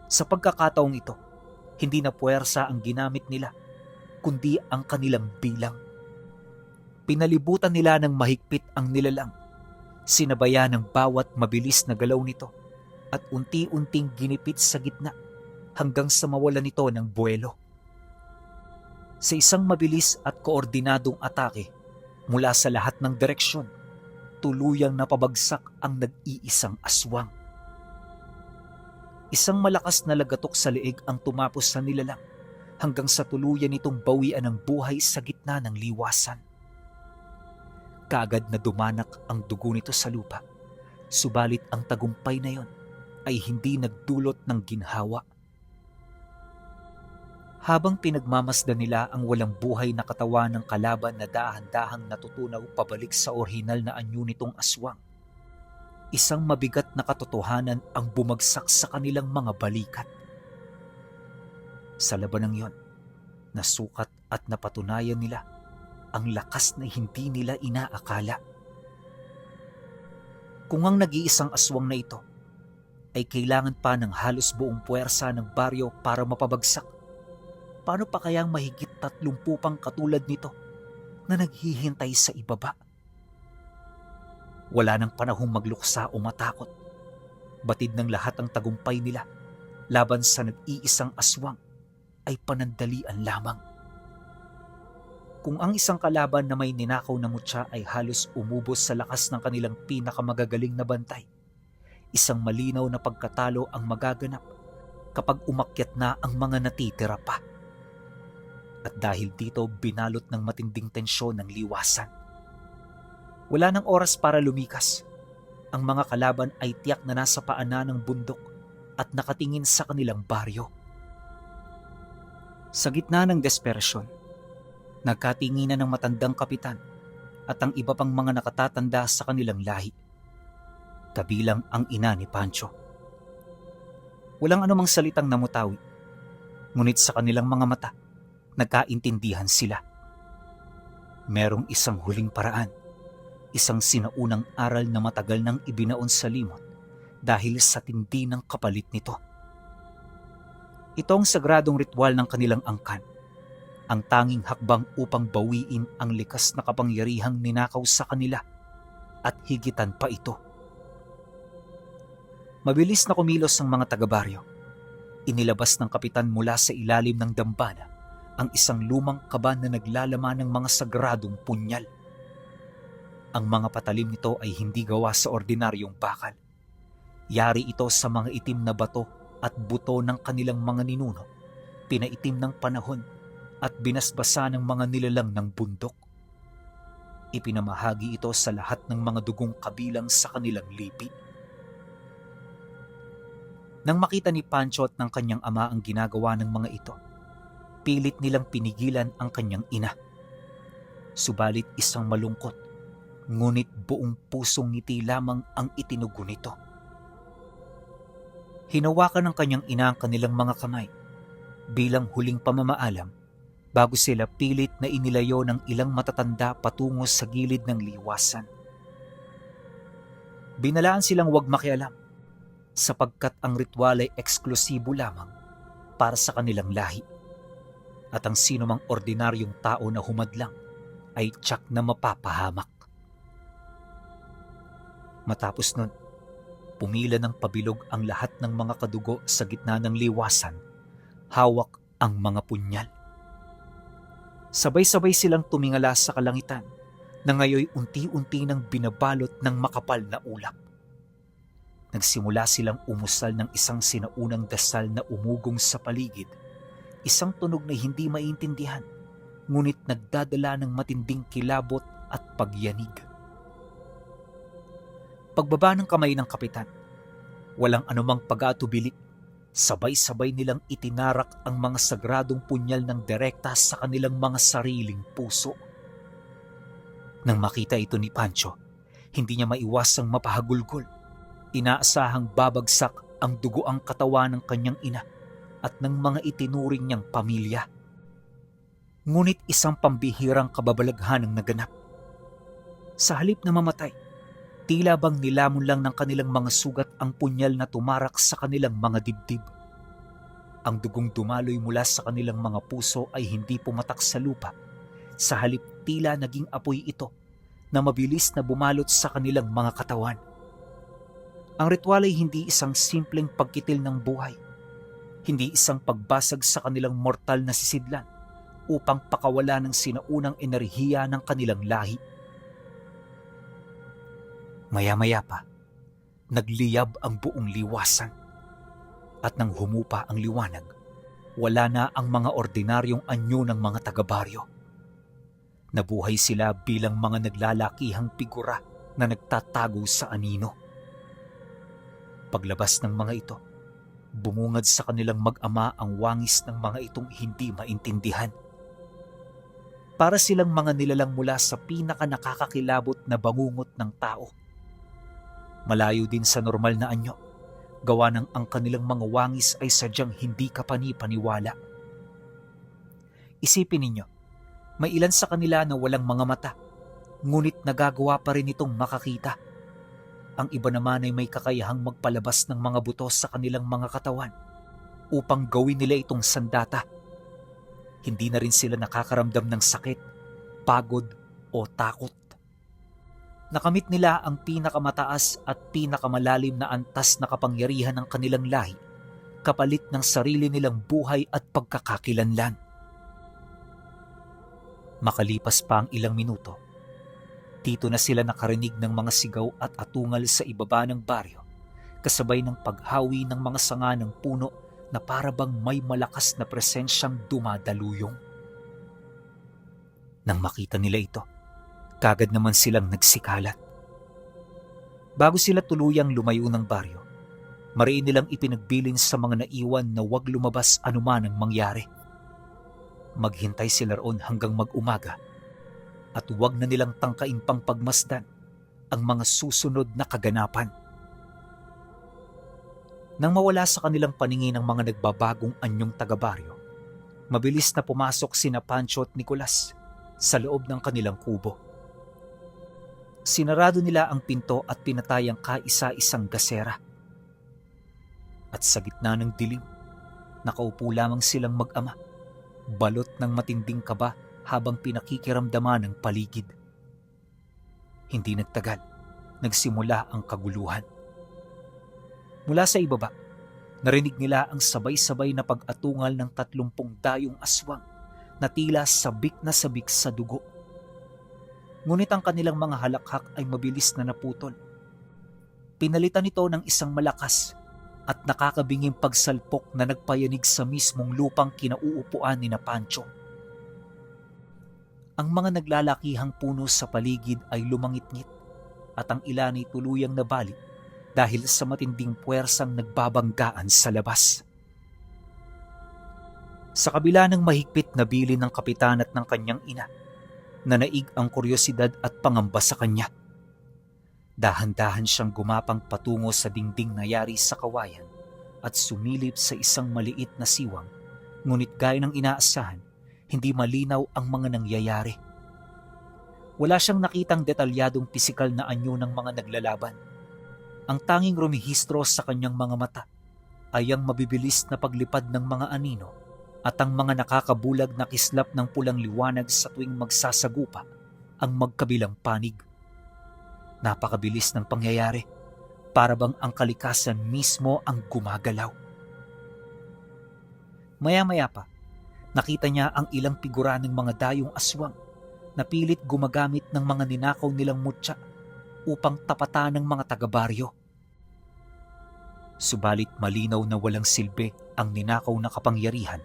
Sa pagkakataong ito, hindi na puwersa ang ginamit nila, kundi ang kanilang bilang. Pinalibutan nila ng mahigpit ang nilalang, sinabayan ng bawat mabilis na galaw nito, at unti-unting ginipit sa gitna hanggang sa mawalan nito ng buwelo. Sa isang mabilis at koordinadong atake mula sa lahat ng direksyon, tuluyang napabagsak ang nag-iisang aswang. Isang malakas na lagatok sa leeg ang tumapos sa nilalang hanggang sa tuluyan nitong bawian ng buhay sa gitna ng liwasan. Kaagad na dumanak ang dugo nito sa lupa, subalit ang tagumpay na yon ay hindi nagdulot ng ginhawa. Habang pinagmamasdan nila ang walang buhay na katawan ng kalaban na dahan-dahang natutunaw pabalik sa orihinal na anyo nitong aswang, isang mabigat na katotohanan ang bumagsak sa kanilang mga balikat. Sa labanang yon, nasukat at napatunayan nila ang lakas na hindi nila inaakala. Kung ang nag-iisang aswang na ito ay kailangan pa ng halos buong puwersa ng baryo para mapabagsak, paano pa kayang mahigit 30 pang katulad nito na naghihintay sa ibaba? Wala nang panahong magluksa o matakot. Batid ng lahat ang tagumpay nila laban sa nag-iisang aswang ay panandalian lamang. Kung ang isang kalaban na may ninakaw na mutya ay halos umubos sa lakas ng kanilang pinakamagagaling na bantay, isang malinaw na pagkatalo ang magaganap kapag umakyat na ang mga natitira pa. At dahil dito binalot ng matinding tensyon ng liwasan. Wala nang oras para lumikas. Ang mga kalaban ay tiyak na nasa paanan ng bundok at nakatingin sa kanilang baryo. Sa gitna ng desperasyon, nagkatinginan ng matandang kapitan at ang iba pang mga nakatatanda sa kanilang lahi, kabilang ang ina ni Pancho. Walang anumang salitang namutawi, ngunit sa kanilang mga mata, nagkaintindihan sila. Merong isang huling paraan, isang sinaunang aral na matagal nang ibinaon sa limot dahil sa tindi ng kapalit nito. Ito ang sagradong ritual ng kanilang angkan, ang tanging hakbang upang bawiin ang likas na kapangyarihang ninakaw sa kanila at higitan pa ito. Mabilis na kumilos ang mga taga-baryo. Inilabas ng kapitan mula sa ilalim ng dambana ang isang lumang kaban na naglalaman ng mga sagradong punyal. Ang mga patalim nito ay hindi gawa sa ordinaryong bakal. Yari ito sa mga itim na bato at buto ng kanilang mga ninuno, pinaitim ng panahon at binasbasa ng mga nilalang ng bundok. Ipinamahagi ito sa lahat ng mga dugong kabilang sa kanilang lipi. Nang makita ni Pancho at ng kanyang ama ang ginagawa ng mga ito, pilit nilang pinigilan ang kanyang ina. Subalit isang malungkot, ngunit buong pusong ngiti lamang ang itinugo nito. Hinawakan ng kanyang ina ang kanilang mga kamay bilang huling pamamaalam bago sila pilit na inilayo ng ilang matatanda patungo sa gilid ng liwasan. Binalaan silang huwag makialam sapagkat ang ritual ay eksklusibo lamang para sa kanilang lahi at ang sinumang ordinaryong tao na humadlang ay tiyak na mapapahamak. Matapos nun, pumila ng pabilog ang lahat ng mga kadugo sa gitna ng liwasan, hawak ang mga punyal. Sabay-sabay silang tumingala sa kalangitan na ngayoy unti-unti nang binabalot ng makapal na ulap. Nagsimula silang umusal ng isang sinaunang dasal na umugong sa paligid, isang tunog na hindi maintindihan, ngunit nagdadala ng matinding kilabot at pagyanig. Pagbaba ng kamay ng kapitan, walang anumang pag-aatubili, sabay-sabay nilang itinarak ang mga sagradong punyal ng direkta sa kanilang mga sariling puso. Nang makita ito ni Pancho, hindi niya maiwasang mapahagulgol. Inaasahang babagsak ang dugoang katawan ng kanyang ina at ng mga itinuring niyang pamilya. Ngunit isang pambihirang kababalaghan ang naganap. Sa halip na mamatay, tila bang nilamon lang ng kanilang mga sugat ang punyal na tumarak sa kanilang mga dibdib. Ang dugong dumaloy mula sa kanilang mga puso ay hindi pumatak sa lupa. Sa halip tila naging apoy ito na mabilis na bumalot sa kanilang mga katawan. Ang ritual ay hindi isang simpleng pagkitil ng buhay. Hindi isang pagbasag sa kanilang mortal na sisidlan upang pakawala ng sinaunang enerhiya ng kanilang lahi. Maya-maya pa, nagliyab ang buong liwasan. At nang humupa ang liwanag, wala na ang mga ordinaryong anyo ng mga taga-baryo. Nabuhay sila bilang mga naglalakihang figura na nagtatago sa anino. Paglabas ng mga ito, bumungad sa kanilang mag-ama ang wangis ng mga itong hindi maintindihan. Para silang mga nilalang mula sa pinaka-nakakakilabot na bangungot ng tao. Malayo din sa normal na anyo, gawa ng ang kanilang mga wangis ay sadyang hindi kapani-paniwala. Isipin ninyo, may ilan sa kanila na walang mga mata, ngunit nagagawa pa rin itong makakita. Ang iba naman ay may kakayahang magpalabas ng mga buto sa kanilang mga katawan upang gawin nila itong sandata. Hindi na rin sila nakakaramdam ng sakit, pagod o takot. Nakamit nila ang pinakamataas at pinakamalalim na antas na kapangyarihan ng kanilang lahi, kapalit ng sarili nilang buhay at pagkakakilanlan. Makalipas pa ang ilang minuto, dito na sila nakarinig ng mga sigaw at atungal sa ibaba ng baryo, kasabay ng paghawi ng mga sanga ng puno na parabang may malakas na presensyang dumadaluyong. Nang makita nila ito, kagad naman silang nagsikalat. Bago sila tuluyang lumayo ng baryo, mariin nilang ipinagbilin sa mga naiwan na huwag lumabas anuman ang mangyari. Maghintay sila roon hanggang mag-umaga at huwag na nilang tangkain pang pagmasdan ang mga susunod na kaganapan. Nang mawala sa kanilang paningin ang mga nagbabagong anyong taga-baryo, mabilis na pumasok sina Pancho at Nicolas sa loob ng kanilang kubo. Sinarado nila ang pinto at pinatay ang kaisa-isang gasera. At sa gitna ng dilim, nakaupo lamang silang mag-ama, balot ng matinding kaba habang pinakikiramdaman ang paligid. Hindi nagtagal, nagsimula ang kaguluhan. Mula sa ibaba, narinig nila ang sabay-sabay na pag-atungal ng 30 dayong aswang na tila sabik sa dugo. Ngunit ang kanilang mga halakhak ay mabilis na naputol. Pinalitan ito ng isang malakas at nakakabinging pagsalpok na nagpayanig sa mismong lupang kinauupuan ni na Pancho. Ang mga naglalakihang puno sa paligid ay lumangit-ngit at ang ilan ay tuluyang nabali dahil sa matinding puwersang nagbabanggaan sa labas. Sa kabila ng mahigpit na bilin ng kapitan at ng kanyang ina, nanaig ang kuryosidad at pangamba sa kanya. Dahan-dahan siyang gumapang patungo sa dingding na yari sa kawayan at sumilip sa isang maliit na siwang, ngunit gaya ng inaasahan, hindi malinaw ang mga nangyayari. Wala siyang nakitang detalyadong pisikal na anyo ng mga naglalaban. Ang tanging rumihistro sa kanyang mga mata ay ang mabibilis na paglipad ng mga anino at ang mga nakakabulag na kislap ng pulang liwanag sa tuwing magsasagupa ang magkabilang panig. Napakabilis ng pangyayari, para bang ang kalikasan mismo ang gumagalaw. Maya-maya pa, nakita niya ang ilang figura ng mga dayong aswang na pilit gumagamit ng mga ninakaw nilang mutya upang tapatan ng mga taga-baryo. Subalit malinaw na walang silbi ang ninakaw na kapangyarihan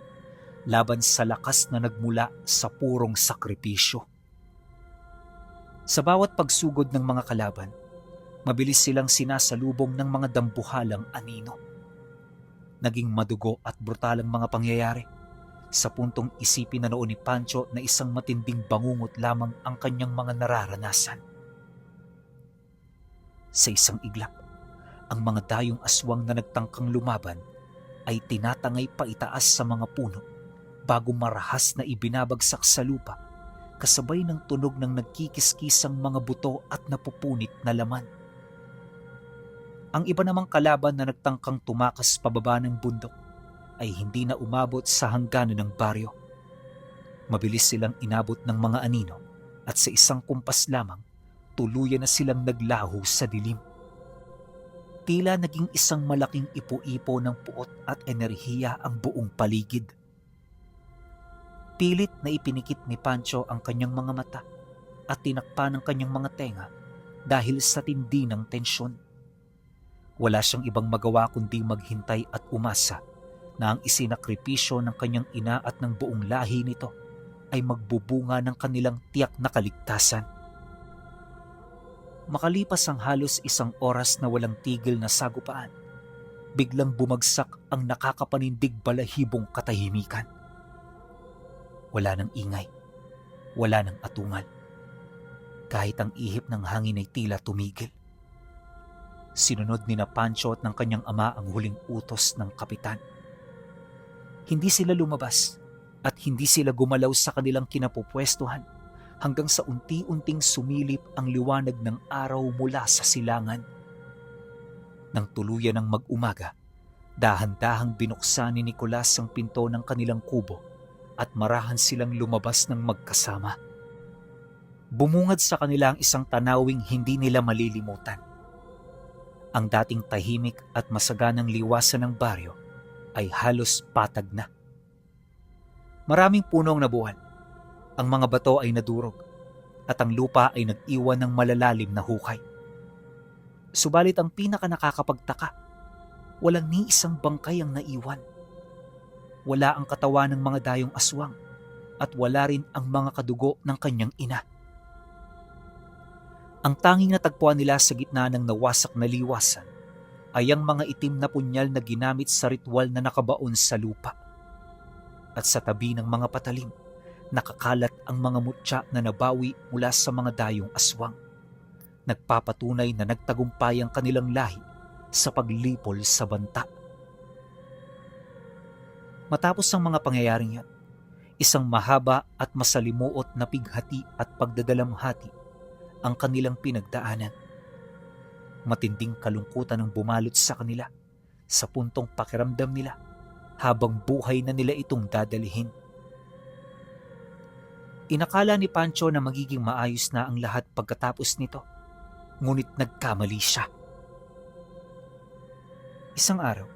laban sa lakas na nagmula sa purong sakripisyo. Sa bawat pagsugod ng mga kalaban, mabilis silang sinasalubong ng mga dambuhalang anino. Naging madugo at brutalang mga pangyayari sa puntong isipin na noon ni Pancho na isang matinding bangungot lamang ang kanyang mga nararanasan. Sa isang iglap, ang mga dayong aswang na nagtangkang lumaban ay tinatangay paitaas sa mga puno bago marahas na ibinabagsak sa lupa kasabay ng tunog ng nagkikiskisang mga buto at napupunit na laman. Ang iba namang kalaban na nagtangkang tumakas pababa ng bundok ay hindi na umabot sa hangganan ng baryo. Mabilis silang inabot ng mga anino at sa isang kumpas lamang, tuluyan na silang naglaho sa dilim. Tila naging isang malaking ipo-ipo ng puot at enerhiya ang buong paligid. Pilit na ipinikit ni Pancho ang kanyang mga mata at tinakpan ng kanyang mga tenga dahil sa tindi ng tensyon. Wala siyang ibang magawa kundi maghintay at umasa na ang isinakripisyo ng kanyang ina at ng buong lahi nito ay magbubunga ng kanilang tiyak na kaligtasan. Makalipas ang halos 1 oras na walang tigil na sagupaan, biglang bumagsak ang nakakapanindig balahibong katahimikan. Wala nang ingay, wala nang atungal. Kahit ang ihip ng hangin ay tila tumigil. Sinunod ni na Pancho at ng kanyang ama ang huling utos ng kapitan. Hindi sila lumabas at hindi sila gumalaw sa kanilang kinapupwestuhan hanggang sa unti-unting sumilip ang liwanag ng araw mula sa silangan. Nang tuluyan ng mag-umaga, dahan-dahang binuksan ni Nicolas ang pinto ng kanilang kubo at marahan silang lumabas ng magkasama. Bumungad sa kanila ang isang tanawing hindi nila malilimutan. Ang dating tahimik at masaganang liwasan ng baryo ay halos patag na. Maraming puno ang nabuhan. Ang mga bato ay nadurog at ang lupa ay nag-iwan ng malalalim na hukay. Subalit ang pinaka nakakapagtaka, walang ni isang bangkay ang naiwan. Wala ang katawan ng mga dayong aswang at wala rin ang mga kadugo ng kanyang ina. Ang tanging natagpuan nila sa gitna ng nawasak na liwasan ay ang mga itim na punyal na ginamit sa ritual na nakabaon sa lupa. At sa tabi ng mga patalim, nakakalat ang mga mutya na nabawi mula sa mga dayong aswang. Nagpapatunay na nagtagumpay ang kanilang lahi sa paglipol sa banta. Matapos ang mga pangyayaring yan, isang mahaba at masalimuot na pighati at pagdadalamhati ang kanilang pinagdaanan. Matinding kalungkutan ang bumalot sa kanila sa puntong pakiramdam nila habang buhay na nila itong dadalhin. Inakala ni Pancho na magiging maayos na ang lahat pagkatapos nito, ngunit nagkamali siya. Isang araw,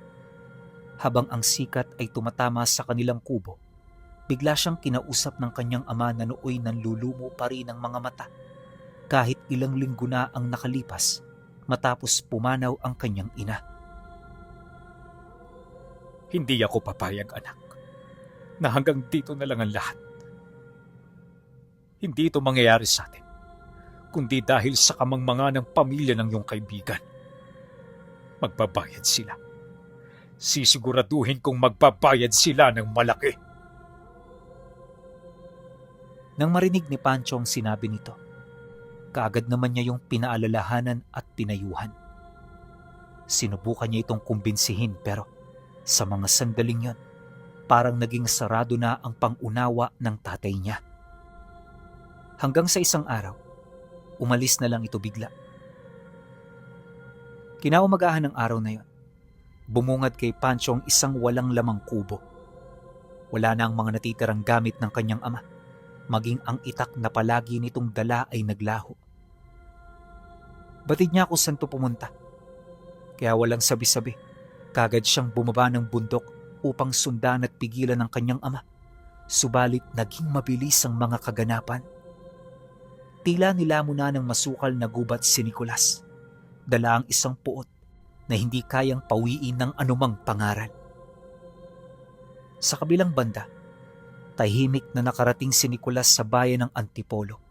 habang ang sikat ay tumatama sa kanilang kubo, bigla siyang kinausap ng kanyang ama na nooy nanlulumo pa rin ang mga mata kahit ilang linggo na ang nakalipas matapos pumanaw ang kanyang ina. Hindi ako papayag, anak, na hanggang dito na lang ang lahat. Hindi ito mangyayari sa atin, kundi dahil sa kamangmanga ng pamilya ng iyong kaibigan. Magbabayad sila. Sisiguraduhin kong magbabayad sila ng malaki. Nang marinig ni Pancho ang sinabi nito, kaagad naman niya yung pinaalalahanan at pinayuhan. Sinubukan niya itong kumbinsihin pero sa mga sandaling yon, parang naging sarado na ang pangunawa ng tatay niya. Hanggang sa isang araw, umalis na lang ito bigla. Kinaumagahan ng araw na yon, bumungad kay Pancho ang isang walang lamang kubo. Wala na ang mga natitirang gamit ng kanyang ama, maging ang itak na palagi nitong dala ay naglaho. Batid niya kung saan to pumunta. Kaya walang sabi-sabi, kagad siyang bumaba ng bundok upang sundan at pigilan ng kanyang ama. Subalit naging mabilis ang mga kaganapan. Tila nilamon na ng masukal na gubat si Nicolas. Dala ang isang puot na hindi kayang pawiin ng anumang pangaral. Sa kabilang banda, tahimik na nakarating si Nicolas sa bayan ng Antipolo.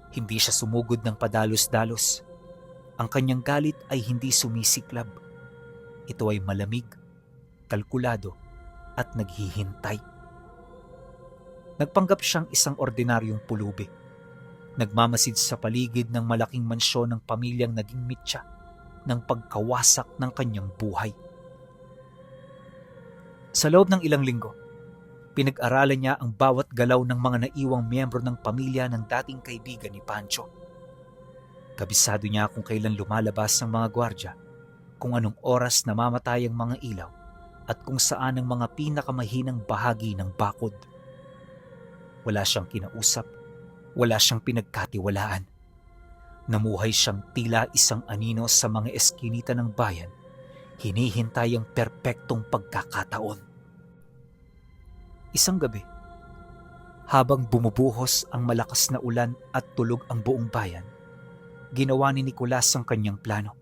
Hindi siya sumugod ng padalos-dalos. Ang kanyang galit ay hindi sumisiklab. Ito ay malamig, kalkulado at naghihintay. Nagpanggap siyang isang ordinaryong pulubi. Nagmamasid sa paligid ng malaking mansyon ng pamilyang naging mitya ng pagkawasak ng kanyang buhay. Sa loob ng ilang linggo, pinag-aralan niya ang bawat galaw ng mga naiwang miyembro ng pamilya ng dating kaibigan ni Pancho. Kabisado niya kung kailan lumalabas ang mga gwardya, kung anong oras namamatay ang mga ilaw, at kung saan ang mga pinakamahinang bahagi ng bakod. Wala siyang kinausap, wala siyang pinagkatiwalaan. Namuhay siyang tila isang anino sa mga eskinita ng bayan, hinihintay ang perpektong pagkakataon. Isang gabi, habang bumubuhos ang malakas na ulan at tulog ang buong bayan, Ginawa ni Nicolas ang kanyang plano.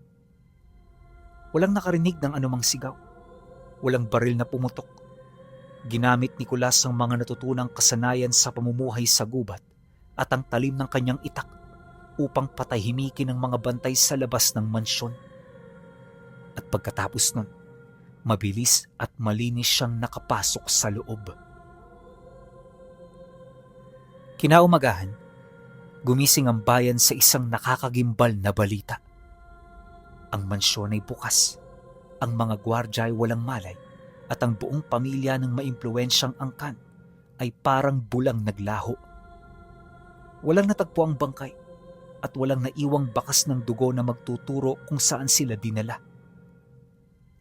Walang nakarinig ng anumang sigaw. Walang baril na pumutok. Ginamit ni Nicolas ang mga natutunang kasanayan sa pamumuhay sa gubat at ang talim ng kanyang itak upang patahimikin ang mga bantay sa labas ng mansyon. At pagkatapos nun, mabilis at malinis siyang nakapasok sa loob. Kinaumagahan, gumising ang bayan sa isang nakakagimbal na balita. Ang mansyon ay bukas, ang mga gwardya ay walang malay, at ang buong pamilya ng maimpluwensyang angkan ay parang bulang naglaho. Walang natagpo ang bangkay at walang naiwang bakas ng dugo na magtuturo kung saan sila dinala.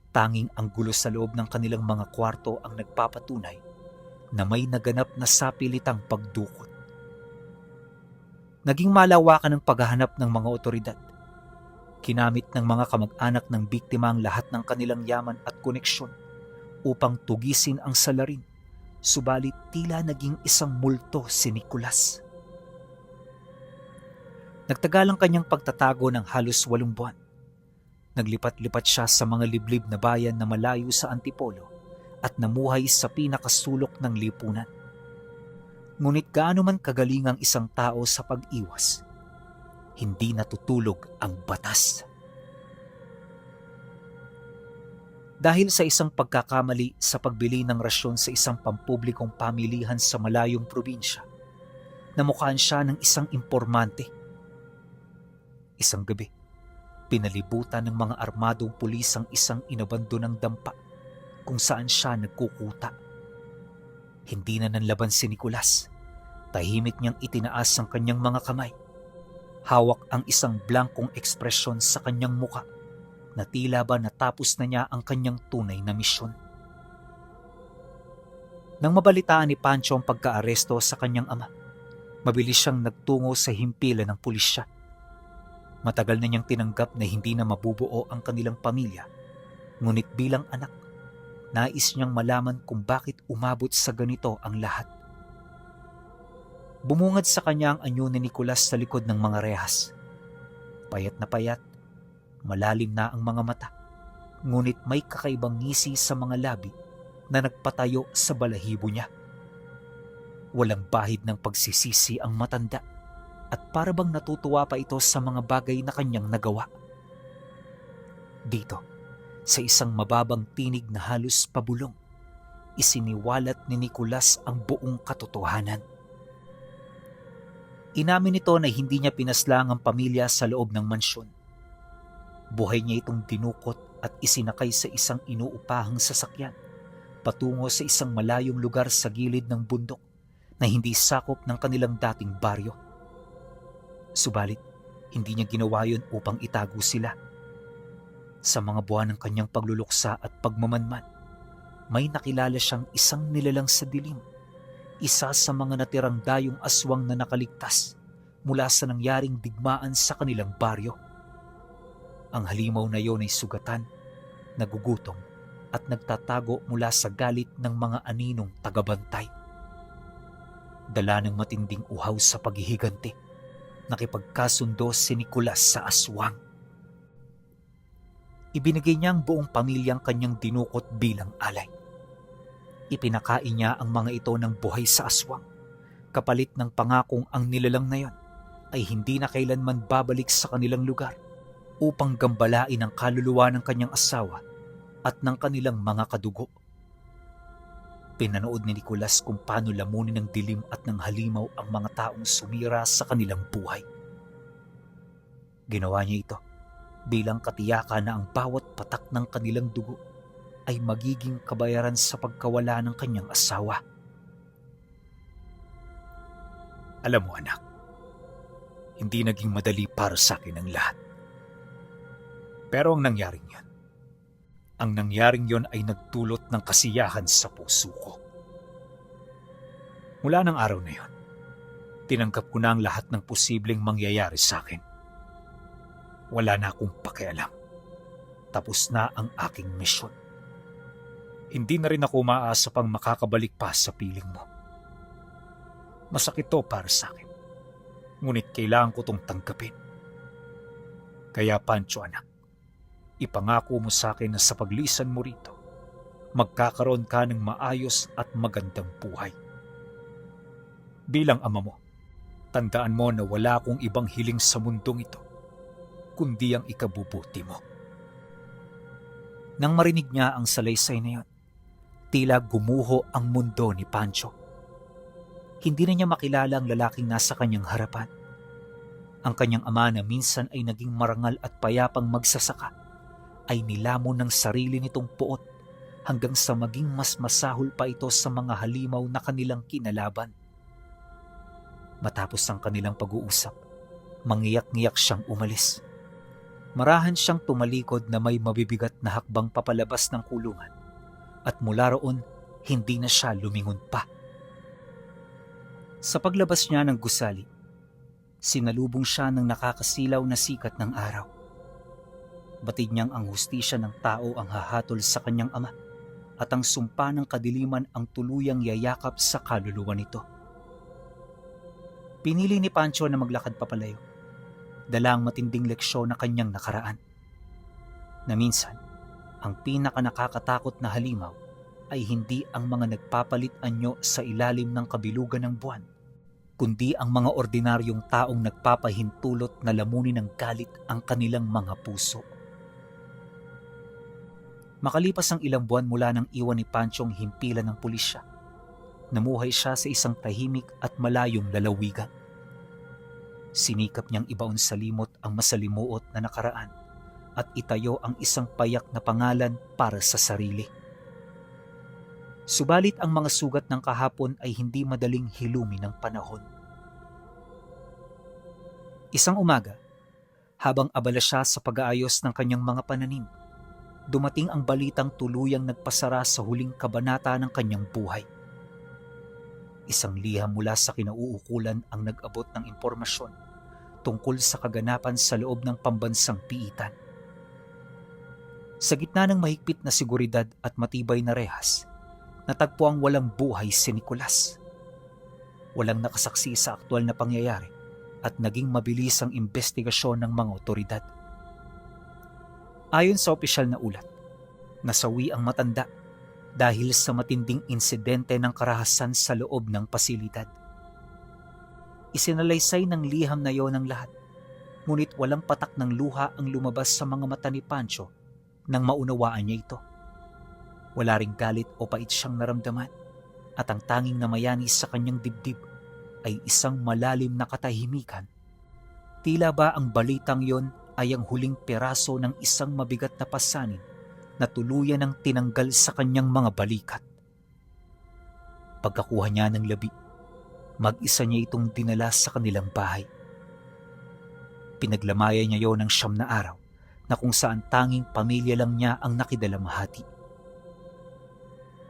Tanging ang gulo sa loob ng kanilang mga kwarto ang nagpapatunay na may naganap na sapilitang pagdukot. Naging malawakan ang paghahanap ng mga otoridad. Kinamit ng mga kamag-anak ng biktima ang lahat ng kanilang yaman at koneksyon upang tugisin ang salarin, subalit tila naging isang multo si Nicolas. Nagtagal ang kanyang pagtatago ng halos 8 buwan. Naglipat-lipat siya sa mga liblib na bayan na malayo sa Antipolo at namuhay sa pinakasulok ng lipunan. Ngunit gaano man kagaling ang isang tao sa pag-iwas, hindi natutulog ang batas. Dahil sa isang pagkakamali sa pagbili ng rasyon sa isang pampublikong pamilihan sa malayong probinsya, namukhaan siya ng isang impormante. Isang gabi, pinalibutan ng mga armadong pulis ang isang inabandonang dampa kung saan siya nagkukuta. Hindi na nanlaban si Nicolas. Tahimik niyang itinaas ang kanyang mga kamay. Hawak ang isang blankong ekspresyon sa kanyang muka na tila ba natapos na niya ang kanyang tunay na misyon. Nang mabalitaan ni Pancho ang pagkaaresto sa kanyang ama, mabilis siyang nagtungo sa himpilan ng pulisya. Matagal na niyang tinanggap na hindi na mabubuo ang kanilang pamilya, ngunit bilang anak, nais niyang malaman kung bakit umabot sa ganito ang lahat. Bumungad sa kanya ang anyo ni Nicolas sa likod ng mga rehas. Payat na payat, malalim na ang mga mata, ngunit may kakaibang ngisi sa mga labi na nagpatayo sa balahibo niya. Walang bahid ng pagsisisi ang matanda at para bang natutuwa pa ito sa mga bagay na kanyang nagawa. Dito, sa isang mababang tinig na halos pabulong, isiniwalat ni Nicolas ang buong katotohanan. Inamin nito na hindi niya pinaslang ang pamilya sa loob ng mansyon. Buhay niya itong dinukot at isinakay sa isang inuupahang sasakyan patungo sa isang malayong lugar sa gilid ng bundok na hindi sakop ng kanilang dating baryo. Subalit, hindi niya ginawa yun upang itago sila. Sa mga buwan ng kanyang pagluluksa at pagmamanman, may nakilala siyang isang nilalang sa dilim, isa sa mga natirang dayong aswang na nakaligtas mula sa nangyaring digmaan sa kanilang baryo. Ang halimaw na iyon ay sugatan, nagugutom at nagtatago mula sa galit ng mga aninong tagabantay. Dala ng matinding uhaw sa paghihiganti, nakipagkasundo si Nicolas sa aswang. Ibinigay niya ang buong pamilyang kanyang dinukot bilang alay. Ipinakain niya ang mga ito ng buhay sa aswang, kapalit ng pangakong ang nilalang na yon ay hindi na kailanman babalik sa kanilang lugar upang gambalain ang kaluluwa ng kanyang asawa at ng kanilang mga kadugo. Pinanood ni Nicolas kung paano lamunin ng dilim at ng halimaw ang mga taong sumira sa kanilang buhay. Ginawa niya ito bilang katiyakan na ang bawat patak ng kanilang dugo ay magiging kabayaran sa pagkawala ng kanyang asawa. Alam mo anak, hindi naging madali para sa akin ang lahat. Pero ang nangyaring yon ay nagdulot ng kasiyahan sa puso ko. Mula ng araw na yon, tinanggap ko na ang lahat ng posibleng mangyayari sa akin. Wala na akong pakialam. Tapos na ang aking misyon. Hindi na rin ako umaasa pang makakabalik pa sa piling mo. Masakit to para sa akin. Ngunit kailangan ko tong tanggapin. Kaya Pancho anak, ipangako mo sa akin na sa paglisan mo rito, magkakaroon ka ng maayos at magandang buhay. Bilang ama mo, tandaan mo na wala akong ibang hiling sa mundong ito, kundi ang ikabubuti mo. Nang marinig niya ang salaysay na yun, tila gumuho ang mundo ni Pancho. Hindi na niya makilala ang lalaking nasa kanyang harapan. Ang kanyang ama na minsan ay naging marangal at payapang magsasaka, ay nilamon ng sarili nitong puot hanggang sa maging mas masahol pa ito sa mga halimaw na kanilang kinalaban. Matapos ang kanilang pag-uusap, mangiyak-ngiyak siyang umalis. Marahan siyang tumalikod na may mabibigat na hakbang papalabas ng kulungan at mula roon hindi na siya lumingon pa. Sa paglabas niya ng gusali, sinalubong siya ng nakakasilaw na sikat ng araw. Batid niyang ang hustisya ng tao ang hahatol sa kanyang ama at ang sumpa ng kadiliman ang tuluyang yayakap sa kaluluwa nito. Pinili ni Pancho na maglakad papalayo, dala ang matinding leksyon na kanyang nakaraan. Na minsan, ang pinaka nakakatakot na halimaw ay hindi ang mga nagpapalit anyo sa ilalim ng kabilugan ng buwan, kundi ang mga ordinaryong taong nagpapahintulot na lamunin ng galit ang kanilang mga puso. Makalipas ang ilang buwan mula nang iwan ni Panchong himpilan ng pulisya, namuhay siya sa isang tahimik at malayong lalawigan. Sinikap niyang ibaon sa limot ang masalimuot na nakaraan at itayo ang isang payak na pangalan para sa sarili. Subalit ang mga sugat ng kahapon ay hindi madaling hilumi ng panahon. Isang umaga, habang abala siya sa pag-aayos ng kanyang mga pananim, dumating ang balitang tuluyang nagpasara sa huling kabanata ng kanyang buhay. Isang liham mula sa kinauukulan ang nag-abot ng impormasyon tungkol sa kaganapan sa loob ng pambansang piitan. Sa gitna ng mahigpit na seguridad at matibay na rehas, natagpo ang walang buhay si Nicolas. Walang nakasaksi sa aktwal na pangyayari at naging mabilis ang investigasyon ng mga otoridad. Ayon sa opisyal na ulat, nasawi ang matanda dahil sa matinding insidente ng karahasan sa loob ng pasilidad. Isinalaysay ng liham na yon ang lahat, ngunit walang patak ng luha ang lumabas sa mga mata ni Pancho nang maunawaan niya ito. Wala ring galit o pait siyang naramdaman at ang tanging namayani sa kanyang dibdib ay isang malalim na katahimikan. Tila ba ang balitang yon ay ang huling peraso ng isang mabigat na pasanin na tuluyan ng tinanggal sa kanyang mga balikat. Pagkakuha niya ng labi, mag-isa niya itong dinala sa kanilang bahay. Pinaglamayan niya yon ng 9 na araw na kung saan tanging pamilya lang niya ang nakidalamhati.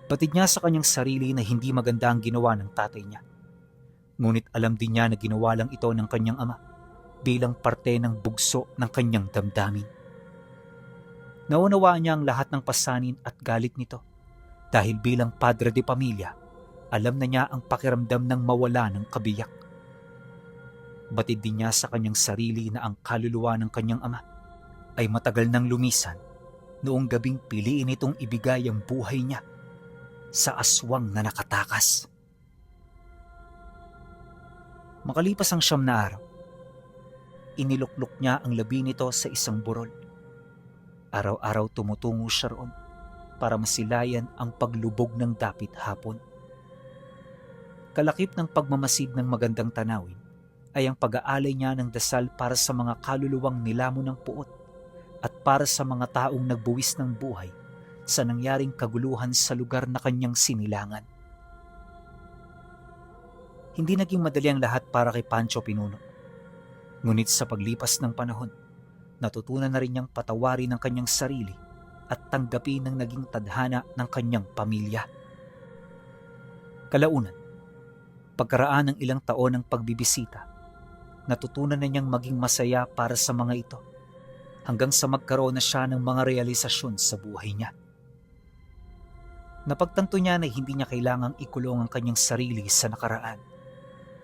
Batid niya sa kanyang sarili na hindi maganda ang ginawa ng tatay niya. Ngunit alam din niya na ginawa lang ito ng kanyang ama bilang parte ng bugso ng kanyang damdamin. Naunawaan niya ang lahat ng pasanin at galit nito dahil bilang padre de pamilya, alam na niya ang pakiramdam ng mawala ng kabiyak. Batid din niya sa kanyang sarili na ang kaluluwa ng kanyang ama ay matagal nang lumisan noong gabing piliin itong ibigay ang buhay niya sa aswang na nakatakas. Makalipas ang 9 na araw, iniluklok niya ang labi nito sa isang burol. Araw-araw tumutungo siya roon para masilayan ang paglubog ng dapit hapon. Kalakip ng pagmamasid ng magandang tanawin ay ang pag-aalay niya ng dasal para sa mga kaluluwang nilamon ng puot at para sa mga taong nagbuwis ng buhay sa nangyaring kaguluhan sa lugar na kanyang sinilangan. Hindi naging madali ang lahat para kay Pancho Pinuno. Ngunit sa paglipas ng panahon, natutunan na rin niyang patawarin ang kanyang sarili at tanggapin ang naging tadhana ng kanyang pamilya. Kalaunan, pagkaraan ng ilang taon ng pagbibisita, natutunan na niyang maging masaya para sa mga ito hanggang sa magkaroon na siya ng mga realisasyon sa buhay niya. Napagtanto niya na hindi niya kailangang ikulong ang kanyang sarili sa nakaraan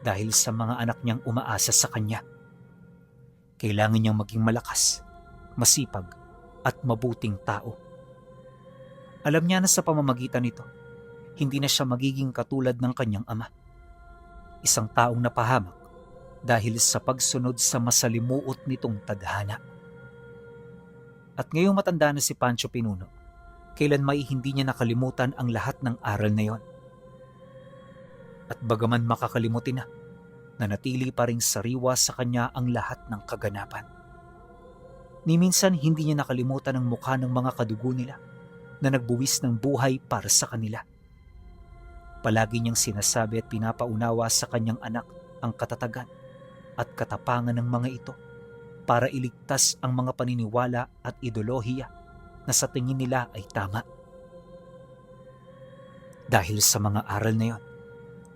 dahil sa mga anak niyang umaasa sa kanya. Kailangan niyang maging malakas masipag at mabuting tao. Alam niya na sa pamamagitan nito, hindi na siya magiging katulad ng kanyang ama. Isang taong napahamak dahil sa pagsunod sa masalimuot nitong tadhana. At ngayong matanda na si Pancho Pinuno, kailan may hindi niya nakalimutan ang lahat ng aral na yon. At bagaman makakalimutin na, nanatili pa ring sariwa sa kanya ang lahat ng kaganapan. Ni minsan hindi niya nakalimutan ang mukha ng mga kadugo nila na nagbuwis ng buhay para sa kanila. Palagi niyang sinasabi at pinapaunawa sa kanyang anak ang katatagan at katapangan ng mga ito para iligtas ang mga paniniwala at ideolohiya na sa tingin nila ay tama. Dahil sa mga aral na yon,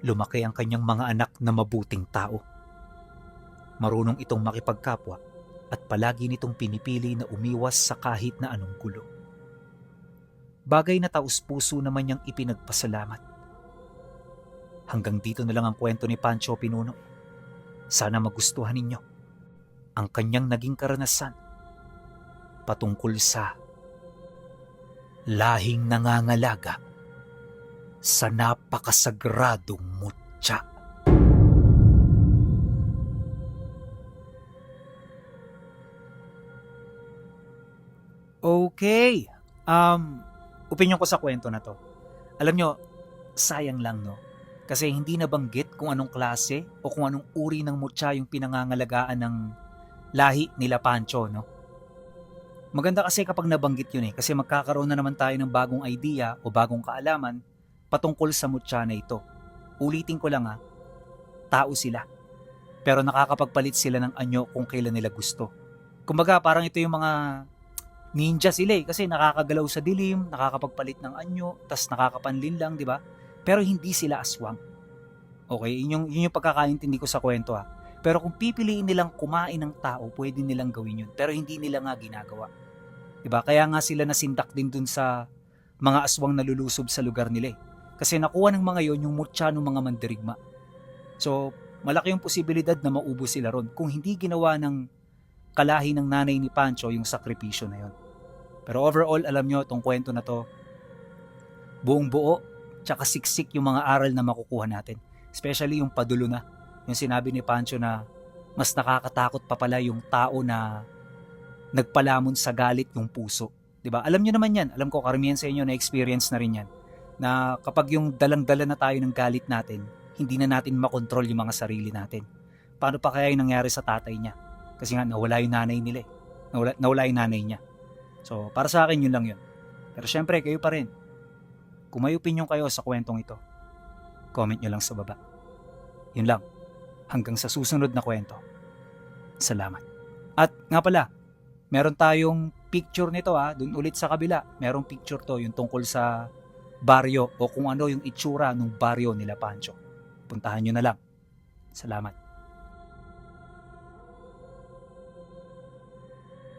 lumaki ang kanyang mga anak na mabuting tao. Marunong itong makipagkapwa at palagi nitong pinipili na umiwas sa kahit na anong gulo. Bagay na taus-puso naman niyang ipinagpasalamat. Hanggang dito na lang ang kwento ni Pancho Pinuno. Sana magustuhan ninyo ang kanyang naging karanasan patungkol sa lahing nangangalaga sa napakasagradong mutya. Okay. Opinyon ko sa kwento na to. Alam nyo, sayang lang no. Kasi hindi nabanggit kung anong klase o kung anong uri ng mutya yung pinangangalagaan ng lahi nila Pancho, no? Maganda kasi kapag nabanggit yun kasi magkakaroon na naman tayo ng bagong idea o bagong kaalaman patungkol sa mutya na ito. Ulitin ko lang tao sila. Pero nakakapagpalit sila ng anyo kung kailan nila gusto. Kumbaga parang ito yung mga ninja sila kasi nakakagalaw sa dilim, nakakapagpalit ng anyo, tas nakakapanlin lang, di ba? Pero hindi sila aswang. Okay, yun yung pagkakaintindi ko sa kwento Pero kung pipiliin nilang kumain ng tao, pwede nilang gawin yun. Pero hindi nila nga ginagawa. Diba? Kaya nga sila nasindak din dun sa mga aswang na lulusob sa lugar nila Kasi nakuha ng mga yon yung mutya ng mga mandirigma. So, malaki yung posibilidad na maubos sila ron kung hindi ginawa ng kalahi ng nanay ni Pancho yung sakripisyo na yon. Pero overall, alam nyo, itong kwento na to, buong buo, tsaka siksik yung mga aral na makukuha natin. Especially yung padulo na. Yung sinabi ni Pancho na mas nakakatakot pa pala yung tao na nagpalamon sa galit yung puso. Diba? Alam nyo naman yan. Alam ko karamihan sa inyo na experience na rin yan. Na kapag yung dalang-dala na tayo ng galit natin, hindi na natin makontrol yung mga sarili natin. Paano pa kaya yung nangyari sa tatay niya? Kasi nga nawala yung nanay nila Nawala yung nanay niya. So para sa akin yun lang yun. Pero syempre kayo pa rin. Kung may opinion kayo sa kwentong ito, comment nyo lang sa baba. Yun lang. Hanggang sa susunod na kwento. Salamat. At nga pala, meron tayong picture nito dun ulit sa kabila. Merong picture to yung tungkol sa baryo o kung ano yung itsura ng baryo nila Pancho. Puntahan nyo na lang. Salamat.